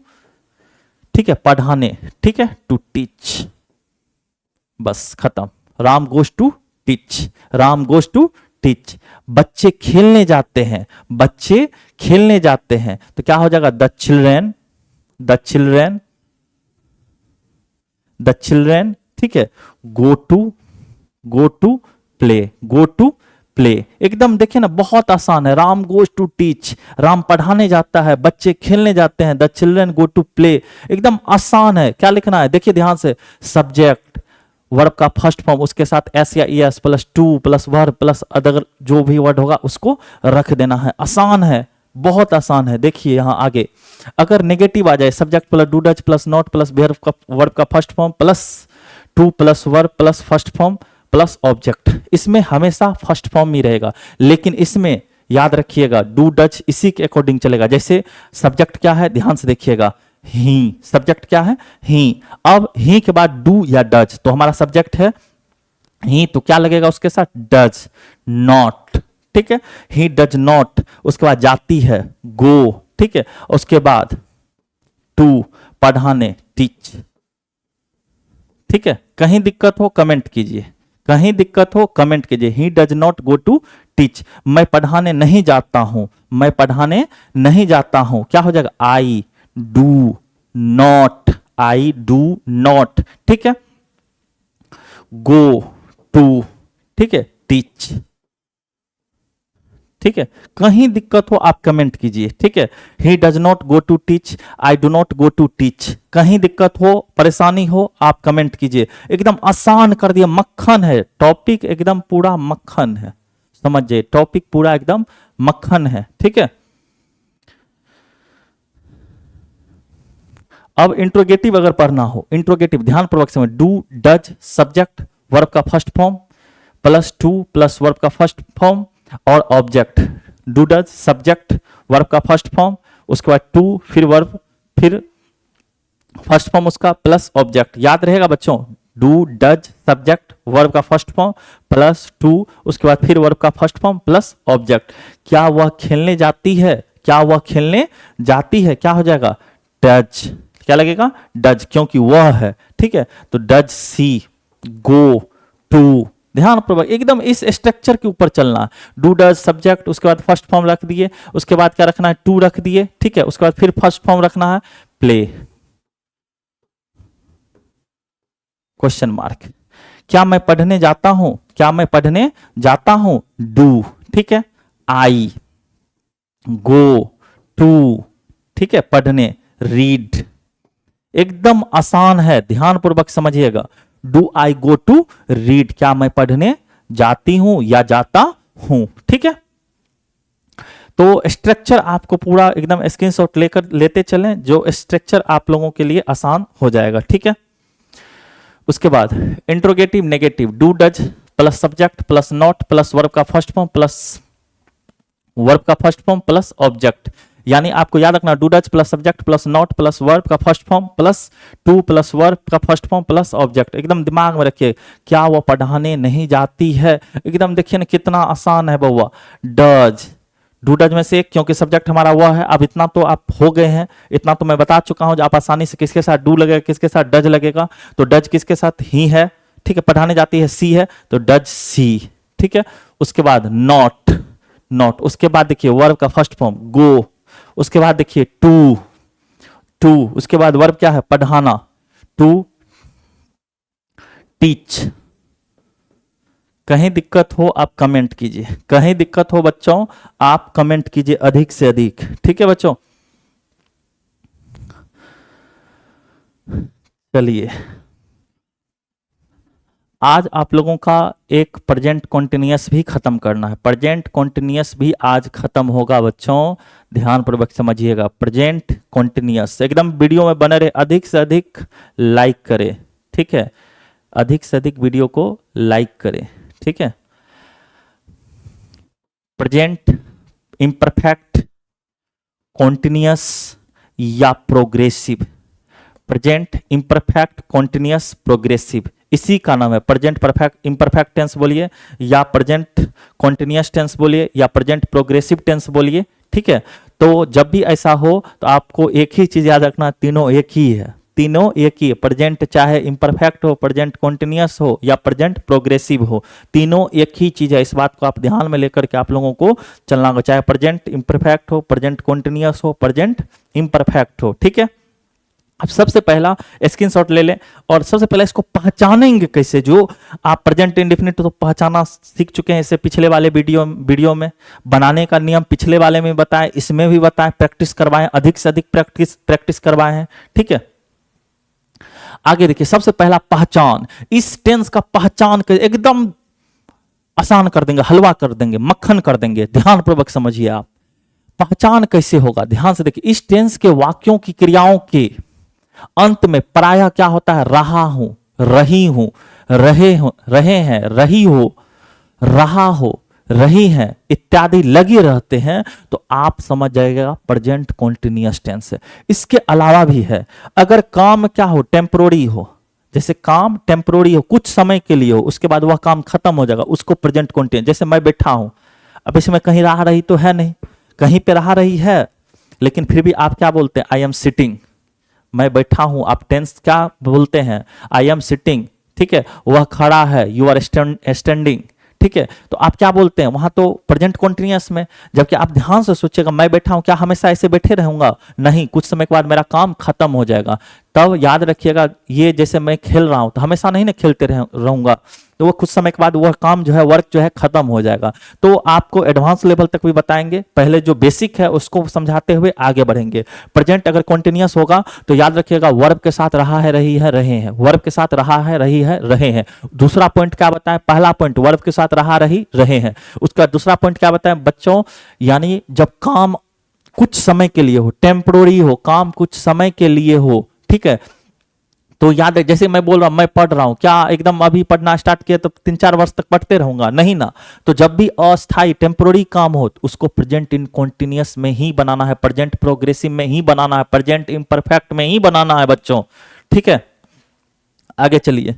ठीक है, पढ़ाने, ठीक है, टू टीच, बस खत्म। Ram goes to teach, Ram goes to teach. बच्चे खेलने जाते हैं, बच्चे खेलने जाते हैं, तो क्या हो जाएगा, the children, the children, the children, ठीक है, go to play, go to play. एकदम देखिए ना बहुत आसान है। Ram goes to teach, Ram पढ़ाने जाता है, बच्चे खेलने जाते हैं, the children go to play, एकदम आसान है। क्या लिखना है, देखिए ध्यान से, सब्जेक्ट वर्ब का फर्स्ट फॉर्म, उसके साथ एस या ES plus to plus verb plus other जो भी वर्ड होगा उसको रख देना है। आसान है, बहुत आसान है। देखिए यहां आगे अगर नेगेटिव आ जाए, subject plus do does plus not plus verb का first form plus to plus verb plus first form plus object, इसमें हमेशा फर्स्ट फॉर्म ही रहेगा। लेकिन इसमें याद रखिएगा डू डच इसी के अकॉर्डिंग चलेगा। जैसे सब्जेक्ट क्या है, ध्यान से देखिएगा, ही, सब्जेक्ट क्या है, ही। अब ही के बाद डू या डज, तो हमारा सब्जेक्ट है ही, तो क्या लगेगा उसके साथ, डज नॉट, ठीक है, ही डज नॉट। उसके बाद जाती है, गो, ठीक है। उसके बाद टू पढ़ाने, टीच, ठीक है। कहीं दिक्कत हो कमेंट कीजिए, कहीं दिक्कत हो कमेंट कीजिए। He does not go to teach, मैं पढ़ाने नहीं जाता हूं, मैं पढ़ाने नहीं जाता हूं, क्या हो जाएगा, आई do not, I do not, ठीक है, गो टू, ठीक है, टीच, ठीक है। कहीं दिक्कत हो आप कमेंट कीजिए, ठीक है। He does not go to teach, I do not go to teach. कहीं दिक्कत हो, परेशानी हो, आप कमेंट कीजिए। एकदम आसान कर दिया, मक्खन है टॉपिक, एकदम पूरा मक्खन है, समझ जाइए, टॉपिक पूरा एकदम मक्खन है, ठीक है। अब इंट्रोगेटिव अगर पढ़ना हो, इंट्रोगेटिव ध्यान पूर्वक समझ, डू डज सब्जेक्ट वर्ब का first form plus to plus verb का फर्स्ट फॉर्म और object, do does subject verb का फर्स्ट फॉर्म, उसके बाद टू फिर वर्ब फिर फर्स्ट फॉर्म उसका प्लस ऑब्जेक्ट। याद रहेगा बच्चों, डू डज सब्जेक्ट वर्ब का फर्स्ट फॉर्म प्लस टू, उसके बाद फिर वर्ब का फर्स्ट फॉर्म प्लस ऑब्जेक्ट। क्या वह खेलने जाती है, क्या वह खेलने जाती है, क्या हो जाएगा डज, क्या लगेगा डज, क्योंकि वह है, ठीक है। तो डज सी गो टू, ध्यान पूर्वक एकदम इस स्ट्रक्चर के ऊपर चलना। डू डज सब्जेक्ट, उसके बाद फर्स्ट फॉर्म रख दिए, उसके बाद क्या रखना है टू रख दिए, ठीक है। उसके बाद फिर फर्स्ट फॉर्म रखना है प्ले, क्वेश्चन मार्क। क्या मैं पढ़ने जाता हूं, क्या मैं पढ़ने जाता हूं डू, ठीक है। आई गो टू, ठीक है पढ़ने, रीड, एकदम आसान है, ध्यान पूर्वक समझिएगा। Do I go to read, क्या मैं पढ़ने जाती हूं या जाता हूं, ठीक है। तो स्ट्रक्चर आपको पूरा एकदम स्क्रीनशॉट लेकर लेते चलें, जो स्ट्रक्चर आप लोगों के लिए आसान हो जाएगा, ठीक है। उसके बाद interrogative negative, do does plus subject plus not plus verb का फर्स्ट फॉर्म प्लस वर्ब का फर्स्ट फॉर्म प्लस ऑब्जेक्ट। यानी आपको याद रखना do does plus subject plus not plus verb का first form plus to plus verb का first form plus object, एकदम दिमाग में रखिए। क्या वो पढ़ाने नहीं जाती है, एकदम देखिए ना कितना आसान है बउआ। डज, डू डज में से एक, क्योंकि सब्जेक्ट हमारा वह है। अब इतना तो आप हो गए हैं, इतना तो मैं बता चुका हूं, आप आसानी से किसके साथ डू लगेगा किसके साथ डज लगेगा। तो डज किसके साथ ही है, ठीक है, पढ़ाने जाती है सी है तो डज सी, ठीक है। उसके बाद नॉट, नॉट, उसके बाद देखिए वर्ब का फर्स्ट फॉर्म गो, उसके बाद देखिए टू, टू, उसके बाद वर्ब क्या है पढ़ाना, टू टीच। कहीं दिक्कत हो आप कमेंट कीजिए, कहीं दिक्कत हो बच्चों आप कमेंट कीजिए अधिक से अधिक, ठीक है बच्चों। चलिए आज आप लोगों का एक प्रेजेंट कॉन्टिन्यूअस भी खत्म करना है, प्रेजेंट कॉन्टिन्यूअस भी आज खत्म होगा बच्चों, ध्यान पूर्वक समझिएगा। प्रेजेंट कॉन्टिन्यूअस एकदम वीडियो में बने रहे, अधिक से अधिक लाइक करें, ठीक है, अधिक से अधिक वीडियो को लाइक करें, ठीक है। प्रेजेंट इम्परफेक्ट, कॉन्टिन्यूअस या progressive, present imperfect continuous progressive, इसी का नाम है प्रेजेंट परफेक्ट इम्परफेक्ट टेंस बोलिए या प्रेजेंट कॉन्टिन्यूअस टेंस बोलिए या प्रेजेंट प्रोग्रेसिव टेंस बोलिए, ठीक है। तो जब भी ऐसा हो तो आपको एक ही चीज याद रखना, तीनों एक ही है, तीनों एक ही है। प्रेजेंट चाहे इम्परफेक्ट हो, प्रेजेंट कॉन्टिन्यूअस हो या प्रेजेंट प्रोग्रेसिव हो, तीनों एक ही चीज है। इस बात को आप ध्यान में लेकर के आप लोगों को चलना होगा, चाहे प्रेजेंट इम्परफेक्ट हो, प्रेजेंट कॉन्टिन्यूअस हो, प्रेजेंट इम्परफेक्ट हो, ठीक है। अब सबसे पहला स्क्रीनशॉट ले लें और सबसे पहले इसको पहचानेंगे कैसे। जो आप प्रेजेंट इंडेफिनिट तो पहचाना सीख चुके हैं, इससे पिछले वाले वीडियो में बनाने का नियम पिछले वाले में बताए, इसमें भी बताए, प्रैक्टिस करवाएं, अधिक से अधिक प्रैक्टिस करवाए हैं, ठीक है। आगे देखिए सबसे पहला पहचान, इस टेंस का पहचान कर एकदम आसान कर देंगे, हलवा कर देंगे, मक्खन कर देंगे, ध्यान पूर्वक समझिए आप। पहचान कैसे होगा, ध्यान से देखिए। इस टेंस के वाक्यों की क्रियाओं के अंत में प्रायः क्या होता है, रहा हूं, रही हूं, रहे हैं, रही हो, रहा हो, रही हैं इत्यादि लगे रहते हैं, तो आप समझ जाइएगा प्रेजेंट कॉन्टिन्यूअस टेंस है। इसके अलावा भी है, अगर काम क्या हो टेम्पोररी हो, जैसे काम टेम्पोररी हो, कुछ समय के लिए हो, उसके बाद वह काम खत्म हो जाएगा, उसको प्रेजेंट कॉन्टिन्यूअस। जैसे मैं बैठा हूं, अब इसमें कहीं रहा रही तो है नहीं, कहीं पे रहा रही है, लेकिन फिर भी आप क्या बोलते हैं, आई एम सिटिंग, मैं बैठा हूं। आप टेंस क्या बोलते हैं, आई एम सिटिंग, ठीक है। वह खड़ा है, यू आर स्टैंडिंग, ठीक है। तो आप क्या बोलते हैं वहां, तो प्रेजेंट कॉन्टिन्यूअस में। जबकि आप ध्यान से सोचिएगा, मैं बैठा हूं, क्या हमेशा ऐसे बैठे रहूंगा, नहीं, कुछ समय के बाद मेरा काम खत्म हो जाएगा। तब याद रखिएगा, ये जैसे मैं खेल रहा हूं तो हमेशा नहीं ना खेलते रहूंगा, तो वो कुछ समय के बाद वह काम जो है, वर्क जो है खत्म हो जाएगा। तो आपको एडवांस लेवल तक भी बताएंगे, पहले जो बेसिक है उसको समझाते हुए आगे बढ़ेंगे। प्रेजेंट अगर कॉन्टिन्यूअस होगा तो याद रखिएगा वर्ब के साथ रहा है, रही है, रहे हैं, वर्ब के साथ रहा है, रही है, रहे हैं। दूसरा पॉइंट क्या बताएं, पहला पॉइंट वर्ब के साथ रहा, रही, रहे हैं। उसका दूसरा पॉइंट क्या बताएं बच्चों, यानी जब काम कुछ समय के लिए हो, टेम्पोररी हो, काम कुछ समय के लिए हो, ठीक है, तो याद है, जैसे मैं बोल रहा हूं मैं पढ़ रहा हूं, क्या एकदम अभी पढ़ना स्टार्ट किया तो 3-4 वर्ष तक पढ़ते रहूंगा? नहीं ना। तो जब भी अस्थाई टेम्पोररी काम हो तो उसको प्रेजेंट इन कॉन्टिन्यूअस में ही बनाना है, प्रेजेंट प्रोग्रेसिव में ही बनाना है, प्रेजेंट इम्परफेक्ट में ही बनाना है बच्चों। ठीक है, आगे चलिए।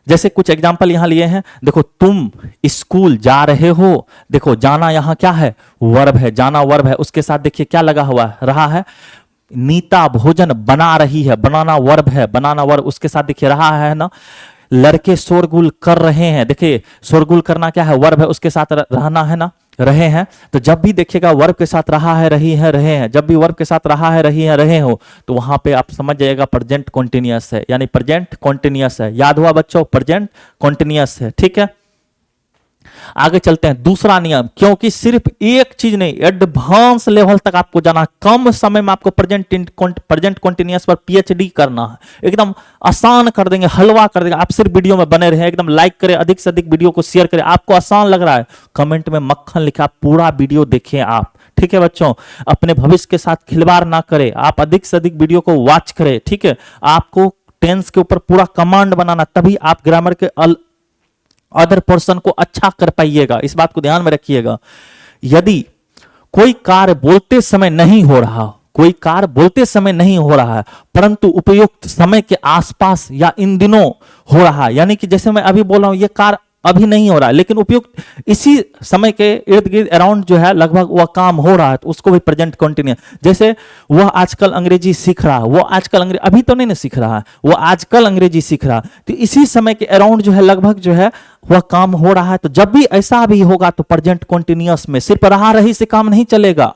जैसे कुछ एग्जाम्पल यहां लिए हैं, देखो तुम स्कूल जा रहे हो, देखो जाना यहां क्या है, वर्ब है, जाना वर्ब है, उसके साथ देखिए क्या लगा हुआ रहा है, नीता भोजन बना रही है, बनाना वर्ब है, बनाना वर्ब, उसके साथ देखिए रहा है ना, लड़के शोरगुल कर रहे हैं, देखिए शोरगुल करना क्या है, वर्ब है, उसके साथ रहना है ना, रहे हैं। तो जब भी देखिएगा वर्ब के साथ रहा है, रही है, रहे हैं, जब भी वर्ब के साथ रहा है, रही है, रहे हो, तो वहां पे आप समझ जाइएगा प्रेजेंट कॉन्टिन्यूअस है, यानी प्रेजेंट कॉन्टिन्यूअस है। याद हुआ बच्चों, प्रेजेंट कॉन्टिन्यूअस है। ठीक है, आगे चलते हैं। दूसरा नियम, क्योंकि सिर्फ एक चीज नहीं, एडवांस लेवल तक आपको जाना, कम समय में आपको प्रेजेंट कॉन्टिन्यूअस पर पीएचडी करना है, एकदम आसान कर देंगे, हलवा कर देंगे। आप सिर्फ वीडियो में बने रहे, एकदम लाइक करें, अधिक से अधिक वीडियो को शेयर करें। आपको आसान लग रहा है, कमेंट में मक्खन लिखा, पूरा वीडियो देखें आप। ठीक है बच्चों, अपने भविष्य के साथ खिलवाड़ ना करें, आप अधिक से अधिक वीडियो को वॉच करें। ठीक है, आपको टेंस के ऊपर पूरा कमांड बनाना, तभी आप ग्रामर के अदर पर्सन को अच्छा कर पाइएगा, इस बात को ध्यान में रखिएगा। यदि कोई कार्य बोलते समय नहीं हो रहा, कोई कार्य बोलते समय नहीं हो रहा है, परंतु उपयुक्त समय के आसपास या इन दिनों हो रहा है, यानी कि जैसे मैं अभी बोल रहा हूं, यह कार्य अभी नहीं हो रहा है, लेकिन उपयुक्त इसी समय के इर्द गिर्द अराउंड जो है लगभग वह काम हो रहा है, तो उसको भी प्रेजेंट कंटिन्यूअस। जैसे वह आजकल अंग्रेजी सीख रहा है, वो आजकल अंग्रेजी अभी तो नहीं ना सीख रहा है, वो आजकल अंग्रेजी सीख रहा है, तो इसी समय के अराउंड जो है लगभग जो है वह काम हो रहा है। तो जब भी ऐसा भी होगा तो प्रेजेंट कंटिन्यूअस में, सिर्फ रहा रही से काम नहीं चलेगा,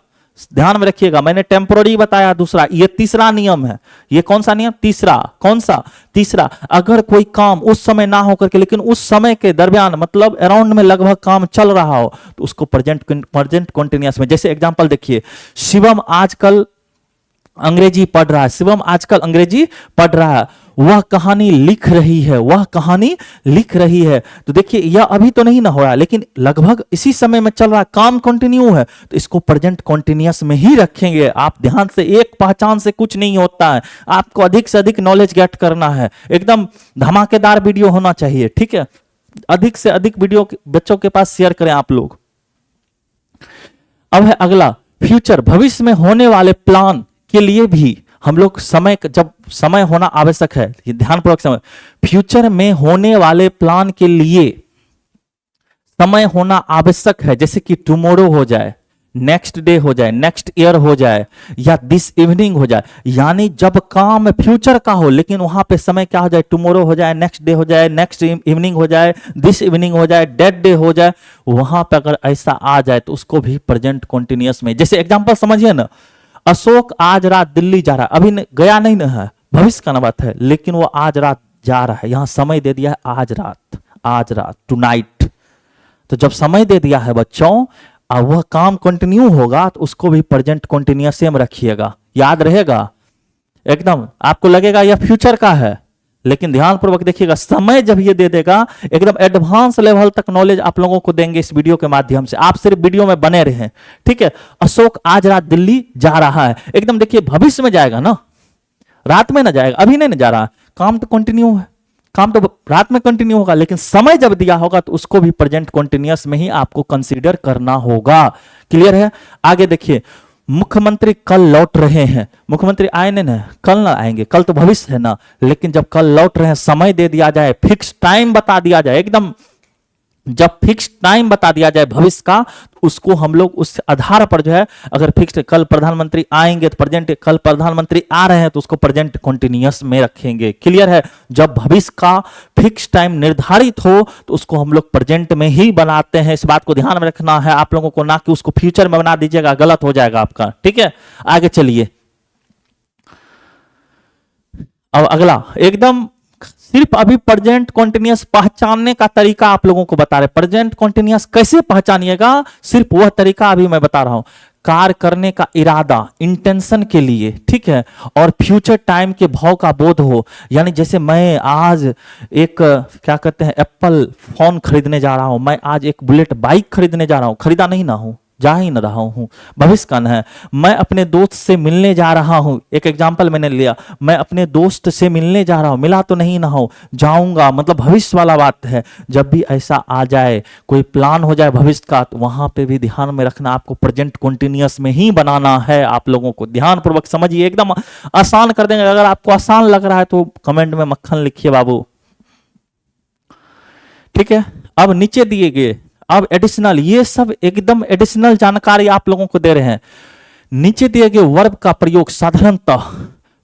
ध्यान में रखिएगा। मैंने टेम्पोररी बताया दूसरा, ये तीसरा नियम है। ये कौन सा नियम? तीसरा। कौन सा? तीसरा। अगर कोई काम उस समय ना होकर के लेकिन उस समय के दरमियान मतलब अराउंड में लगभग काम चल रहा हो तो उसको प्रेजेंट कंटिन्यूअस में। जैसे एग्जांपल देखिए, शिवम आजकल अंग्रेजी पढ़ रहा है, शिवम आजकल अंग्रेजी पढ़ रहा है, वह कहानी लिख रही है, वह कहानी लिख रही है। तो देखिए यह अभी तो नहीं ना हो रहा है, लेकिन लगभग इसी समय में चल रहा है, काम कंटिन्यू है, तो इसको प्रेजेंट कंटिन्यूअस में ही रखेंगे। आप ध्यान से, एक पहचान से कुछ नहीं होता है, आपको अधिक से अधिक नॉलेज गेट करना है, एकदम धमाकेदार वीडियो होना चाहिए। ठीक है, अधिक से अधिक वीडियो बच्चों के पास शेयर करें आप लोग। अब है अगला, फ्यूचर, भविष्य में होने वाले प्लान के लिए भी हम लोग समय, जब समय होना आवश्यक है, ये ध्यानपूर्वक समय, फ्यूचर में होने वाले प्लान के लिए समय होना आवश्यक है। जैसे कि टुमारो हो जाए, नेक्स्ट डे हो जाए, नेक्स्ट ईयर हो जाए, या दिस इवनिंग हो जाए, यानी जब काम फ्यूचर का हो लेकिन वहां पे समय क्या हो जाए, टुमारो हो जाए, नेक्स्ट डे हो जाए, नेक्स्ट इवनिंग हो जाए, दिस इवनिंग हो जाए, डेट डे हो जाए, वहां पे अगर ऐसा आ जाए तो उसको भी प्रेजेंट कंटिन्यूअस में। जैसे एग्जांपल समझिए ना, अशोक आज रात दिल्ली जा रहा है, अभी गया नहीं ना है, भविष्य का ना बात है, लेकिन वो आज रात जा रहा है, यहां समय दे दिया है आज रात, आज रात, टू नाइट। तो जब समय दे दिया है बच्चों, अब वह काम कंटिन्यू होगा तो उसको भी प्रेजेंट कंटिन्यूअस में रखिएगा, याद रहेगा एकदम। आपको लगेगा यह फ्यूचर का है, लेकिन ध्यानपूर्वक देखिएगा, समय जब ये दे देगा एकदम एडवांस लेवल तक नॉलेज आप लोगों को देंगे इस वीडियो के माध्यम से। आप सिर्फ वीडियो में बने रहें। ठीक है, अशोक आज रात दिल्ली जा रहा है, एकदम देखिए भविष्य में जाएगा ना, रात में ना जाएगा, अभी नहीं ना जा रहा है, काम तो कंटिन्यू है, काम तो रात में कंटिन्यू होगा, लेकिन समय जब दिया होगा तो उसको भी प्रेजेंट कंटिन्यूअस में ही आपको कंसीडर करना होगा। क्लियर है? आगे देखिए, मुख्यमंत्री कल लौट रहे हैं, मुख्यमंत्री आए नहीं ना, कल ना आएंगे, कल तो भविष्य है ना, लेकिन जब कल लौट रहे हैं, समय दे दिया जाए, फिक्स टाइम बता दिया जाए, एकदम जब फिक्स टाइम बता दिया जाए भविष्य का, तो उसको हम लोग उस आधार पर जो है, अगर फिक्स कल प्रधानमंत्री आएंगे तो प्रेजेंट, कल प्रधानमंत्री आ रहे हैं तो उसको प्रेजेंट कंटिन्यूअस में रखेंगे। क्लियर है? जब भविष्य का फिक्स टाइम निर्धारित हो तो उसको हम लोग प्रेजेंट में ही बनाते हैं, इस बात को ध्यान में रखना है आप लोगों को, ना कि उसको फ्यूचर में बना दीजिएगा, गलत हो जाएगा आपका। ठीक है, आगे चलिए। अब अगला, एकदम सिर्फ अभी प्रेजेंट कंटिन्यूअस पहचानने का तरीका आप लोगों को बता रहे, प्रेजेंट कंटिन्यूअस कैसे पहचानिएगा, सिर्फ वह तरीका अभी मैं बता रहा हूं। कार्य करने का इरादा, इंटेंशन के लिए, ठीक है, और फ्यूचर टाइम के भाव का बोध हो, यानी जैसे मैं आज एक क्या कहते हैं एप्पल फोन खरीदने जा रहा हूं, मैं आज एक बुलेट बाइक खरीदने जा रहा हूं, खरीदा नहीं ना हूं, जा ही न रहा हूं। भविष्य काल है, मैं अपने दोस्त से मिलने जा रहा हूं। एक एग्जांपल मैंने लिया, मैं अपने दोस्त से मिलने जा रहा हूं, मिला तो नहीं ना हो, जाऊंगा, मतलब भविष्य वाला बात है। जब भी ऐसा आ जाए, कोई प्लान हो जाए भविष्य का, तो वहां पे भी ध्यान में रखना, आपको प्रेजेंट कंटिन्यूअस में ही बनाना है। आप लोगों को ध्यान पूर्वक समझिए, एकदम आसान कर देंगे। अगर आपको आसान लग रहा है तो कमेंट में मक्खन लिखिए बाबू, ठीक है। अब नीचे दिए गए, अब एडिशनल, ये सब एकदम एडिशनल जानकारी आप लोगों को दे रहे हैं। नीचे दिए गए वर्ब का प्रयोग साधारणतः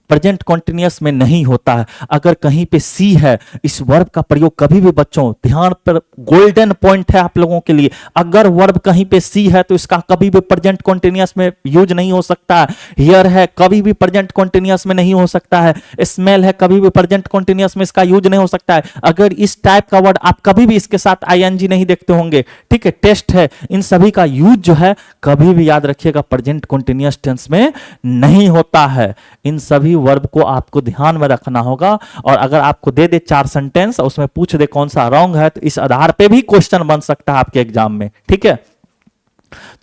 प्रेजेंट कंटिन्यूअस में नहीं होता है। अगर कहीं पे सी है, इस वर्ब का प्रयोग कभी भी, बच्चों ध्यान पर, गोल्डन पॉइंट है आप लोगों के लिए, अगर वर्ब कहीं पे सी है तो इसका कभी भी प्रेजेंट कंटिन्यूअस में यूज नहीं हो सकता है। हियर है, कभी भी प्रेजेंट कंटिन्यूअस में नहीं हो सकता है। स्मेल है, कभी भी प्रेजेंट कंटिन्यूअस में इसका यूज नहीं हो सकता है। अगर इस टाइप का वर्ड, आप कभी भी इसके साथ आईएनजी नहीं देखते होंगे, ठीक है। टेस्ट है, इन सभी का यूज जो है कभी भी याद रखिएगा प्रेजेंट कंटिन्यूअस टेंस में नहीं होता है। इन सभी वर्ब को आपको ध्यान में रखना होगा। और अगर आपको दे दे 4 सेंटेंस, उसमें पूछ दे कौन सा रॉन्ग है, तो इस आधार पे भी क्वेश्चन बन सकता है आपके एग्जाम में, ठीक है।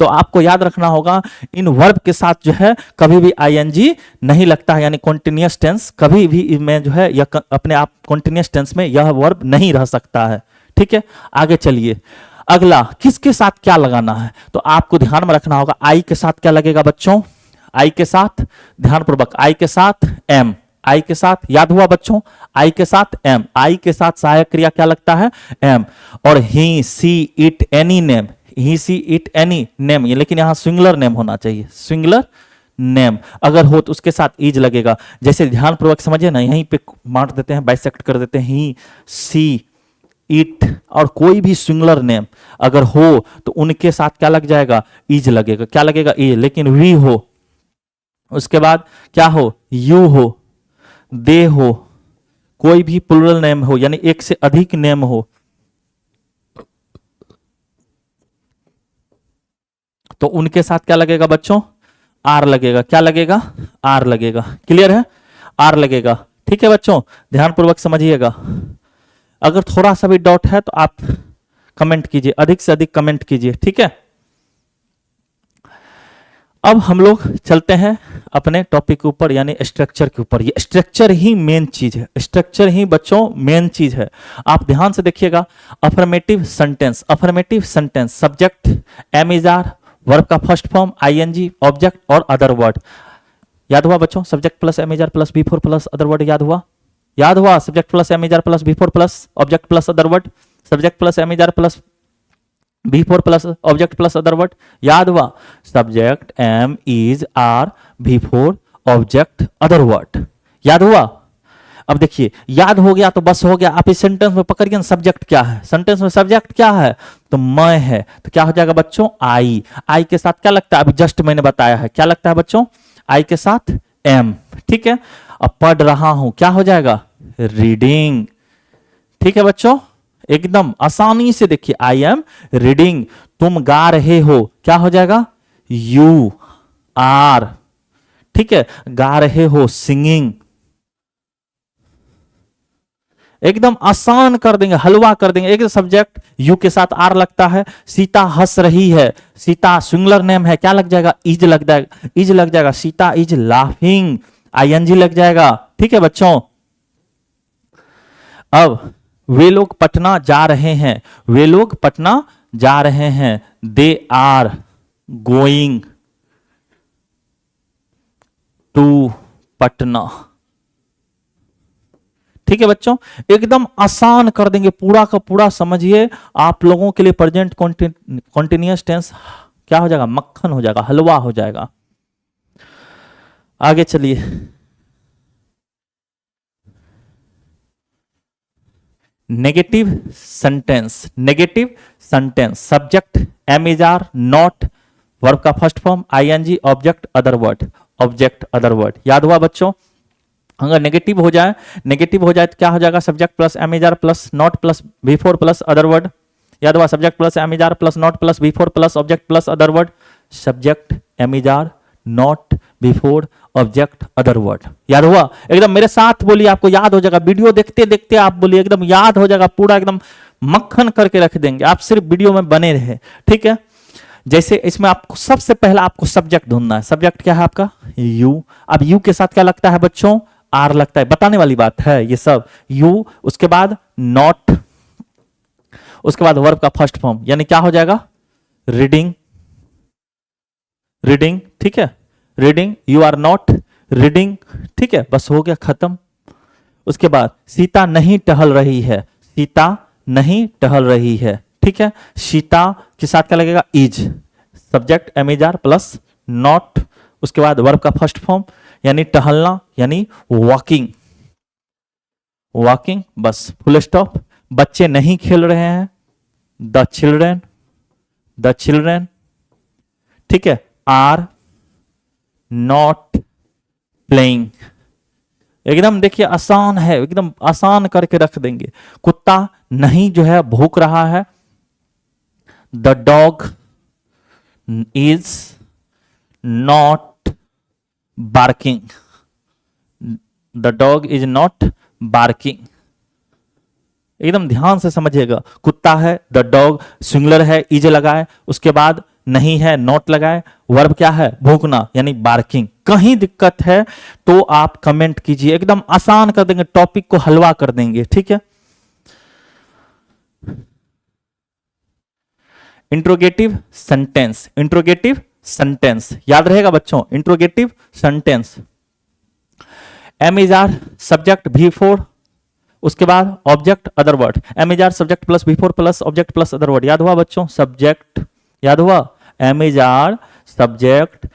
तो आपको याद रखना होगा, इन वर्ब के साथ जो है कभी भी आईएनजी नहीं लगता है, यानी कॉन्टिन्यूअस टेंस कभी भी में जो है, या अपने आप कॉन्टिन्यूअस टेंस में यह वर्ब नहीं रह सकता है, ठीक है। आगे चलिए, अगला, किसके साथ क्या लगाना है, तो आपको ध्यान में रखना होगा। आई के साथ क्या लगेगा बच्चों, आई के साथ, ध्यानपूर्वक, आई के साथ एम, आई के साथ, याद हुआ बच्चों, आई के साथ एम, आई के साथ सहायक क्रिया क्या लगता है, एम। और he, she, it, any name, he, she, it, any name, ये लेकिन यहां सिंगुलर नेम होना चाहिए, सिंगुलर नेम। अगर हो तो उसके साथ इज लगेगा। जैसे ध्यानपूर्वक समझिए ना, यहीं पे बांट देते हैं, बाइसेक्ट कर देते हैं, ही, सी, इट और कोई भी सिंगुलर नेम अगर हो तो उनके साथ क्या लग जाएगा, इज लगेगा। क्या लगेगा, इज। लेकिन वी हो, उसके बाद क्या हो, यू हो, दे हो, कोई भी प्लुरल नेम हो, यानी एक से अधिक नेम हो, तो उनके साथ क्या लगेगा बच्चों, आर लगेगा। क्या लगेगा, आर लगेगा। क्लियर है, आर लगेगा, ठीक है बच्चों, ध्यानपूर्वक समझिएगा। अगर थोड़ा सा भी डाउट है तो आप कमेंट कीजिए, अधिक से अधिक कमेंट कीजिए, ठीक है। अब हम लोग चलते हैं अपने टॉपिक के ऊपर, यानी स्ट्रक्चर के ऊपर। ये स्ट्रक्चर ही मेन चीज है, स्ट्रक्चर ही बच्चों मेन चीज है। आप ध्यान से देखिएगा, affirmative sentence, affirmative sentence, subject, am is are, verb का फर्स्ट फॉर्म, आईएनजी, ऑब्जेक्ट और अदर वर्ड। याद हुआ बच्चों, subject plus am is are plus B four plus other word, याद हुआ, याद हुआ, subject plus am is are plus B four plus object plus other word, subject plus am is are plus B4 plus object plus other word, याद हुआ, subject am is are B4 object other word, याद हुआ। अब देखिए, याद हो गया तो बस हो गया। आप इस सेंटेंस में पकड़िए ना, सब्जेक्ट क्या है, सेंटेंस में सब्जेक्ट क्या है, तो मैं है, तो क्या हो जाएगा बच्चों, आई। आई के साथ क्या लगता है, अभी जस्ट मैंने बताया है, क्या लगता है बच्चों, आई के साथ एम, ठीक है। अब पढ़ रहा हूं, क्या हो जाएगा, रीडिंग, ठीक है बच्चों, एकदम आसानी से देखिए, आई एम रीडिंग। तुम गा रहे हो, क्या हो जाएगा, यू आर, ठीक है, गा रहे हो, सिंगिंग। एकदम आसान कर देंगे, हलवा कर देंगे। एक सब्जेक्ट यू के साथ आर लगता है, सीता हंस रही है, सीता सिंगुलर नेम है, क्या लग जाएगा, इज लग जाएगा, इज लग जाएगा, सीता इज लाफिंग, आईएनजी लग जाएगा, ठीक है बच्चों। अब वे लोग पटना जा रहे हैं, वे लोग पटना जा रहे हैं, they are going to Patna, ठीक है बच्चों। एकदम आसान कर देंगे, पूरा का पूरा समझिए। आप लोगों के लिए प्रेजेंट कॉन्टिन्यूअस टेंस क्या हो जाएगा, मक्खन हो जाएगा, हलवा हो जाएगा। आगे चलिए, negative sentence, negative sentence, subject am is are, not, verb का first form, ING, object other word, object other word, याद हुआ बच्चों। अगर नेगेटिव हो जाए, नेगेटिव हो जाए तो क्या हो जाएगा, subject plus am is are plus not plus B4 plus other word, याद हुआ, subject plus am is are plus not plus B4 plus object plus other word, subject am is are not B4 object other word, याद हुआ। एकदम मेरे साथ बोलिए, आपको याद हो जाएगा, वीडियो देखते देखते आप बोलिए, एकदम याद हो जाएगा, पूरा एकदम मक्खन करके रख देंगे आप, सिर्फ वीडियो में बने रहे, ठीक है। जैसे इसमें आपको सबसे पहला आपको सब्जेक्ट ढूंढना है। सब्जेक्ट क्या है आपका? यू। अब यू के साथ क्या लगता है बच्चों? आर लगता है। बताने वाली बात है ये सब। यू, उसके बाद नॉट, उसके बाद वर्ब का फर्स्ट फॉर्म, यानी क्या हो जाएगा? रीडिंग। रीडिंग, ठीक है, reading. You are not reading, ठीक है, बस हो गया, खत्म। उसके बाद सीता नहीं टहल रही है। सीता नहीं टहल रही है, ठीक है। सीता के साथ क्या लगेगा? Is. Subject am is are plus not, उसके बाद वर्ब का फर्स्ट फॉर्म, यानी टहलना, यानी वॉकिंग। वॉकिंग, बस, फुल स्टॉप। बच्चे नहीं खेल रहे हैं। द चिल्ड्रेन, द चिल्ड्रेन, ठीक है, आर नॉट प्लेइंग। एकदम देखिए आसान है, एकदम आसान करके रख देंगे। कुत्ता नहीं जो है भूख रहा है। The dog is not barking. The dog is not barking. एकदम ध्यान से समझिएगा। कुत्ता है, द डॉग, सिंगुलर है, इज लगाए, उसके बाद नहीं है, नॉट लगाए, वर्ब क्या है? भूखना, यानी बार्किंग। कहीं दिक्कत है तो आप कमेंट कीजिए, एकदम आसान कर देंगे, टॉपिक को हलवा कर देंगे, ठीक है। इंट्रोगेटिव सेंटेंस, इंट्रोगेटिव सेंटेंस याद रहेगा बच्चों, interrogative sentence. Am is are subject V4, उसके बाद object other word. Am is are subject plus V4 plus object plus other word. याद हुआ बच्चों? सब्जेक्ट याद हुआ, एम इज आर सब्जेक्ट,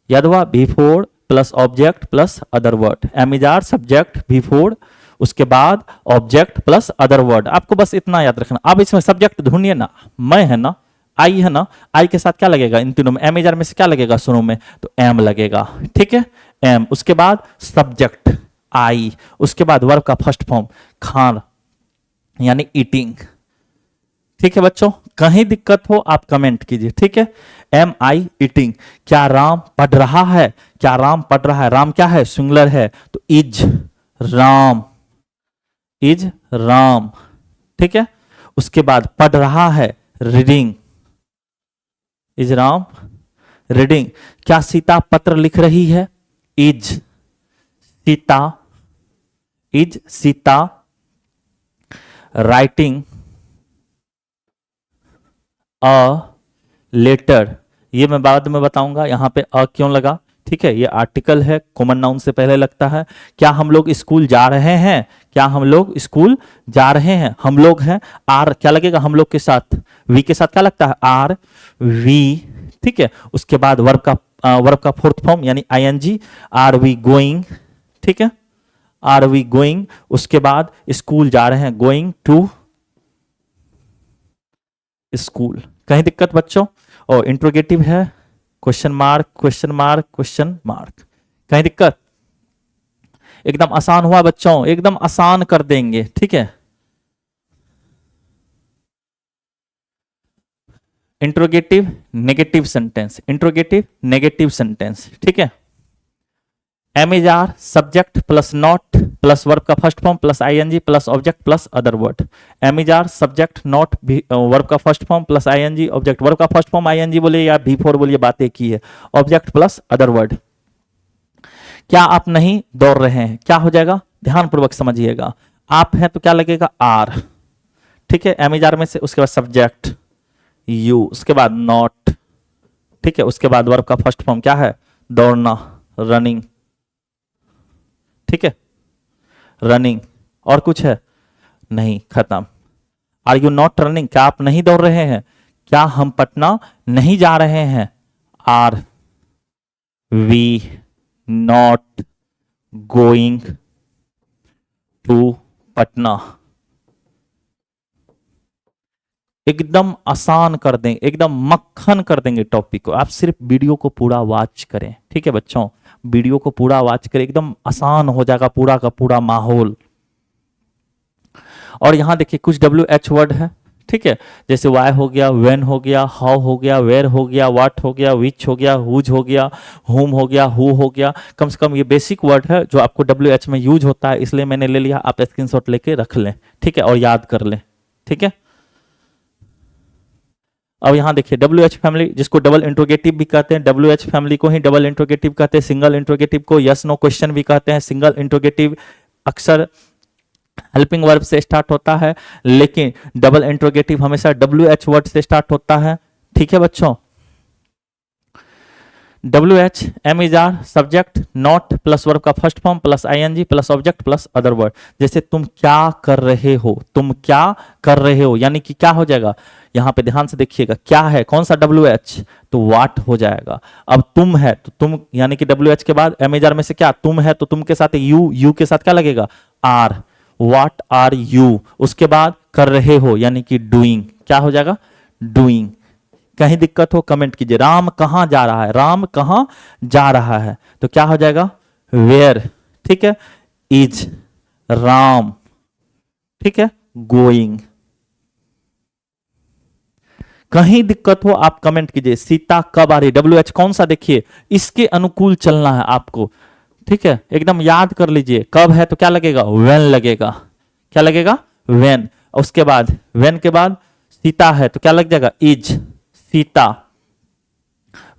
याद हुआ, V4 plus object plus other word. Am is are subject V4, उसके बाद ऑब्जेक्ट प्लस अदर वर्ड। आपको बस इतना याद रखना। अब इसमें सब्जेक्ट ढूंढिए ना, मैं है ना, आई है ना, आई के साथ क्या लगेगा इन तीनों में? एम इज आर में से क्या लगेगा शुरू में? तो एम लगेगा, ठीक है, एम। उसके बाद सब्जेक्ट आई, उसके बाद वर्ब का फर्स्ट फॉर्म खान, यानी ईटिंग, ठीक है बच्चों। कहीं दिक्कत हो आप कमेंट कीजिए, ठीक है। एम आई ईटिंग। क्या राम पढ़ रहा है? क्या राम पढ़ रहा है? राम क्या है? सिंगुलर है, तो इज राम, इज राम, ठीक है। उसके बाद पढ़ रहा है, रीडिंग, इज राम रीडिंग। क्या सीता पत्र लिख रही है? Is Sita, is Sita writing a letter. ये मैं बाद में बताऊंगा यहां पे अ क्यों लगा, ठीक है। ये आर्टिकल है, कॉमन नाउन से पहले लगता है। क्या हम लोग स्कूल जा रहे हैं? क्या हम लोग स्कूल जा रहे हैं? हम लोग हैं, आर क्या लगेगा हम लोग के साथ? वी के साथ क्या लगता है? आर वी, ठीक है। उसके बाद वर्ब का फोर्थ फॉर्म यानी आईएनजी, आर वी गोइंग, ठीक है, आर वी गोइंग। उसके बाद स्कूल जा रहे हैं, गोइंग टू स्कूल। कहीं दिक्कत बच्चों? और इंट्रोगेटिव है, question mark question mark question mark. कहीं दिक्कत? एकदम आसान हुआ बच्चों, एकदम आसान कर देंगे, ठीक है। Interrogative negative sentence, interrogative negative sentence, ठीक है। Am is are subject plus not plus verb का first form plus ING plus object plus other word. Am is are subject not verb का first form plus ING object, verb का first form ING बोलिए या V4 बोलिए, बात एक ही है, object plus other word. क्या आप नहीं दौड़ रहे हैं? क्या हो जाएगा? ध्यानपूर्वक समझिएगा। आप हैं तो क्या लगेगा? आर, ठीक है, एम इज आर में से, उसके बाद सब्जेक्ट यू, उसके बाद नॉट, ठीक है, उसके बाद वर्ब का फर्स्ट फॉर्म क्या है? दौड़ना, रनिंग, ठीक है, रनिंग। और कुछ है? नहीं, खत्म। Are you not running? क्या आप नहीं दौड़ रहे हैं? क्या हम पटना नहीं जा रहे हैं? Are we not going to Patna. एकदम आसान कर देंगे, एकदम मक्खन कर देंगे टॉपिक को। आप सिर्फ वीडियो को पूरा वॉच करें, ठीक है बच्चों, वीडियो को पूरा वॉच करें, एकदम आसान हो जाएगा पूरा का पूरा माहौल। और यहां देखिए कुछ WH वर्ड है, ठीक है, जैसे वाई हो गया, वेन हो गया, हाउ हो गया, वेयर हो गया, व्हाट हो गया, विच हो गया, हुज हो गया, होम हो गया, हु हो गया। कम से कम ये बेसिक वर्ड है जो आपको WH में यूज होता है, इसलिए मैंने ले लिया। आप स्क्रीनशॉट लेके रख लें, ठीक है, और याद कर लें, ठीक है। अब यहां देखिए WH फैमिली, जिसको डबल इंट्रोगेटिव भी कहते हैं, WH फैमिली को ही डबल इंट्रोगेटिव कहते हैं। सिंगल इंट्रोगेटिव को यस नो क्वेश्चन भी कहते हैं। सिंगल इंट्रोगेटिव अक्सर हेल्पिंग वर्ब से स्टार्ट होता है, लेकिन डबल इंट्रोगेटिव हमेशा WH वर्ड से स्टार्ट होता है। ठीक है बच्चों, WH M is are subject, not plus verb का first form plus ING plus object plus other word. जैसे तुम क्या कर रहे हो, तुम क्या कर रहे हो, यानी कि क्या हो जाएगा, यहां पे ध्यान से देखिएगा, क्या है कौन सा WH, तो वाट हो जाएगा। अब तुम है तो तुम, यानी कि WH के बाद M इज आर में से क्या, तुम है तो तुम के साथ यू के साथ क्या लगेगा, आर, वाट आर यू। उसके बाद कर रहे हो यानी कि डूइंग, क्या हो जाएगा, डूइंग। कहीं दिक्कत हो कमेंट कीजिए। राम कहां जा रहा है, राम कहां जा रहा है, तो क्या हो जाएगा, वेयर। ठीक है, इज राम, ठीक है, गोइंग। कहीं दिक्कत हो आप कमेंट कीजिए। सीता कब आ रही, WH कौन सा, देखिए इसके अनुकूल चलना है आपको। ठीक है, एकदम याद कर लीजिए, कब है तो क्या लगेगा, व्हेन लगेगा। क्या लगेगा, व्हेन। उसके बाद व्हेन के बाद सीता है तो क्या लग जाएगा, is Sita.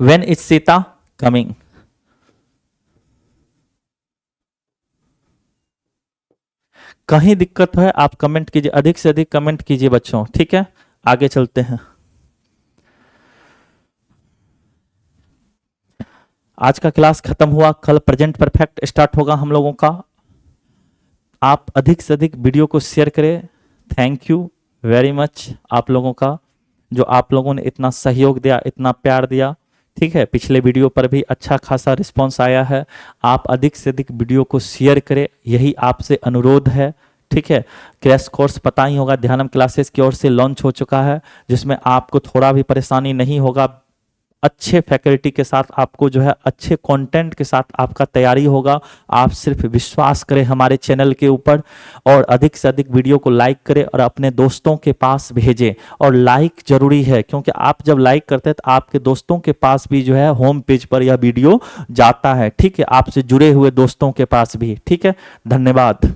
When is Sita coming. कहीं दिक्कत है आप कमेंट कीजिए, अधिक से अधिक कमेंट कीजिए बच्चों। ठीक है, आगे चलते हैं। आज का क्लास खत्म हुआ, कल प्रेजेंट परफेक्ट स्टार्ट होगा हम लोगों का। आप अधिक से अधिक वीडियो को शेयर करें। थैंक यू वेरी मच आप लोगों का, जो आप लोगों ने इतना सहयोग दिया, इतना प्यार दिया। ठीक है, पिछले वीडियो पर भी अच्छा खासा रिस्पांस आया है। आप अधिक से अधिक वीडियो को शेयर करें, यही आपसे अनुरोध है। ठीक है, क्रैश कोर्स पता ही होगा, ध्यानम क्लासेस की ओर से लॉन्च हो चुका है, जिसमें आपको थोड़ा भी परेशानी नहीं होगा। अच्छे फैकल्टी के साथ आपको जो है अच्छे कंटेंट के साथ आपका तैयारी होगा। आप सिर्फ विश्वास करें हमारे चैनल के ऊपर, और अधिक से अधिक वीडियो को लाइक करें और अपने दोस्तों के पास भेजें। और लाइक जरूरी है, क्योंकि आप जब लाइक करते हैं तो आपके दोस्तों के पास भी जो है होम पेज पर यह वीडियो जाता है। ठीक है, आपसे जुड़े हुए दोस्तों के पास भी। ठीक है, धन्यवाद।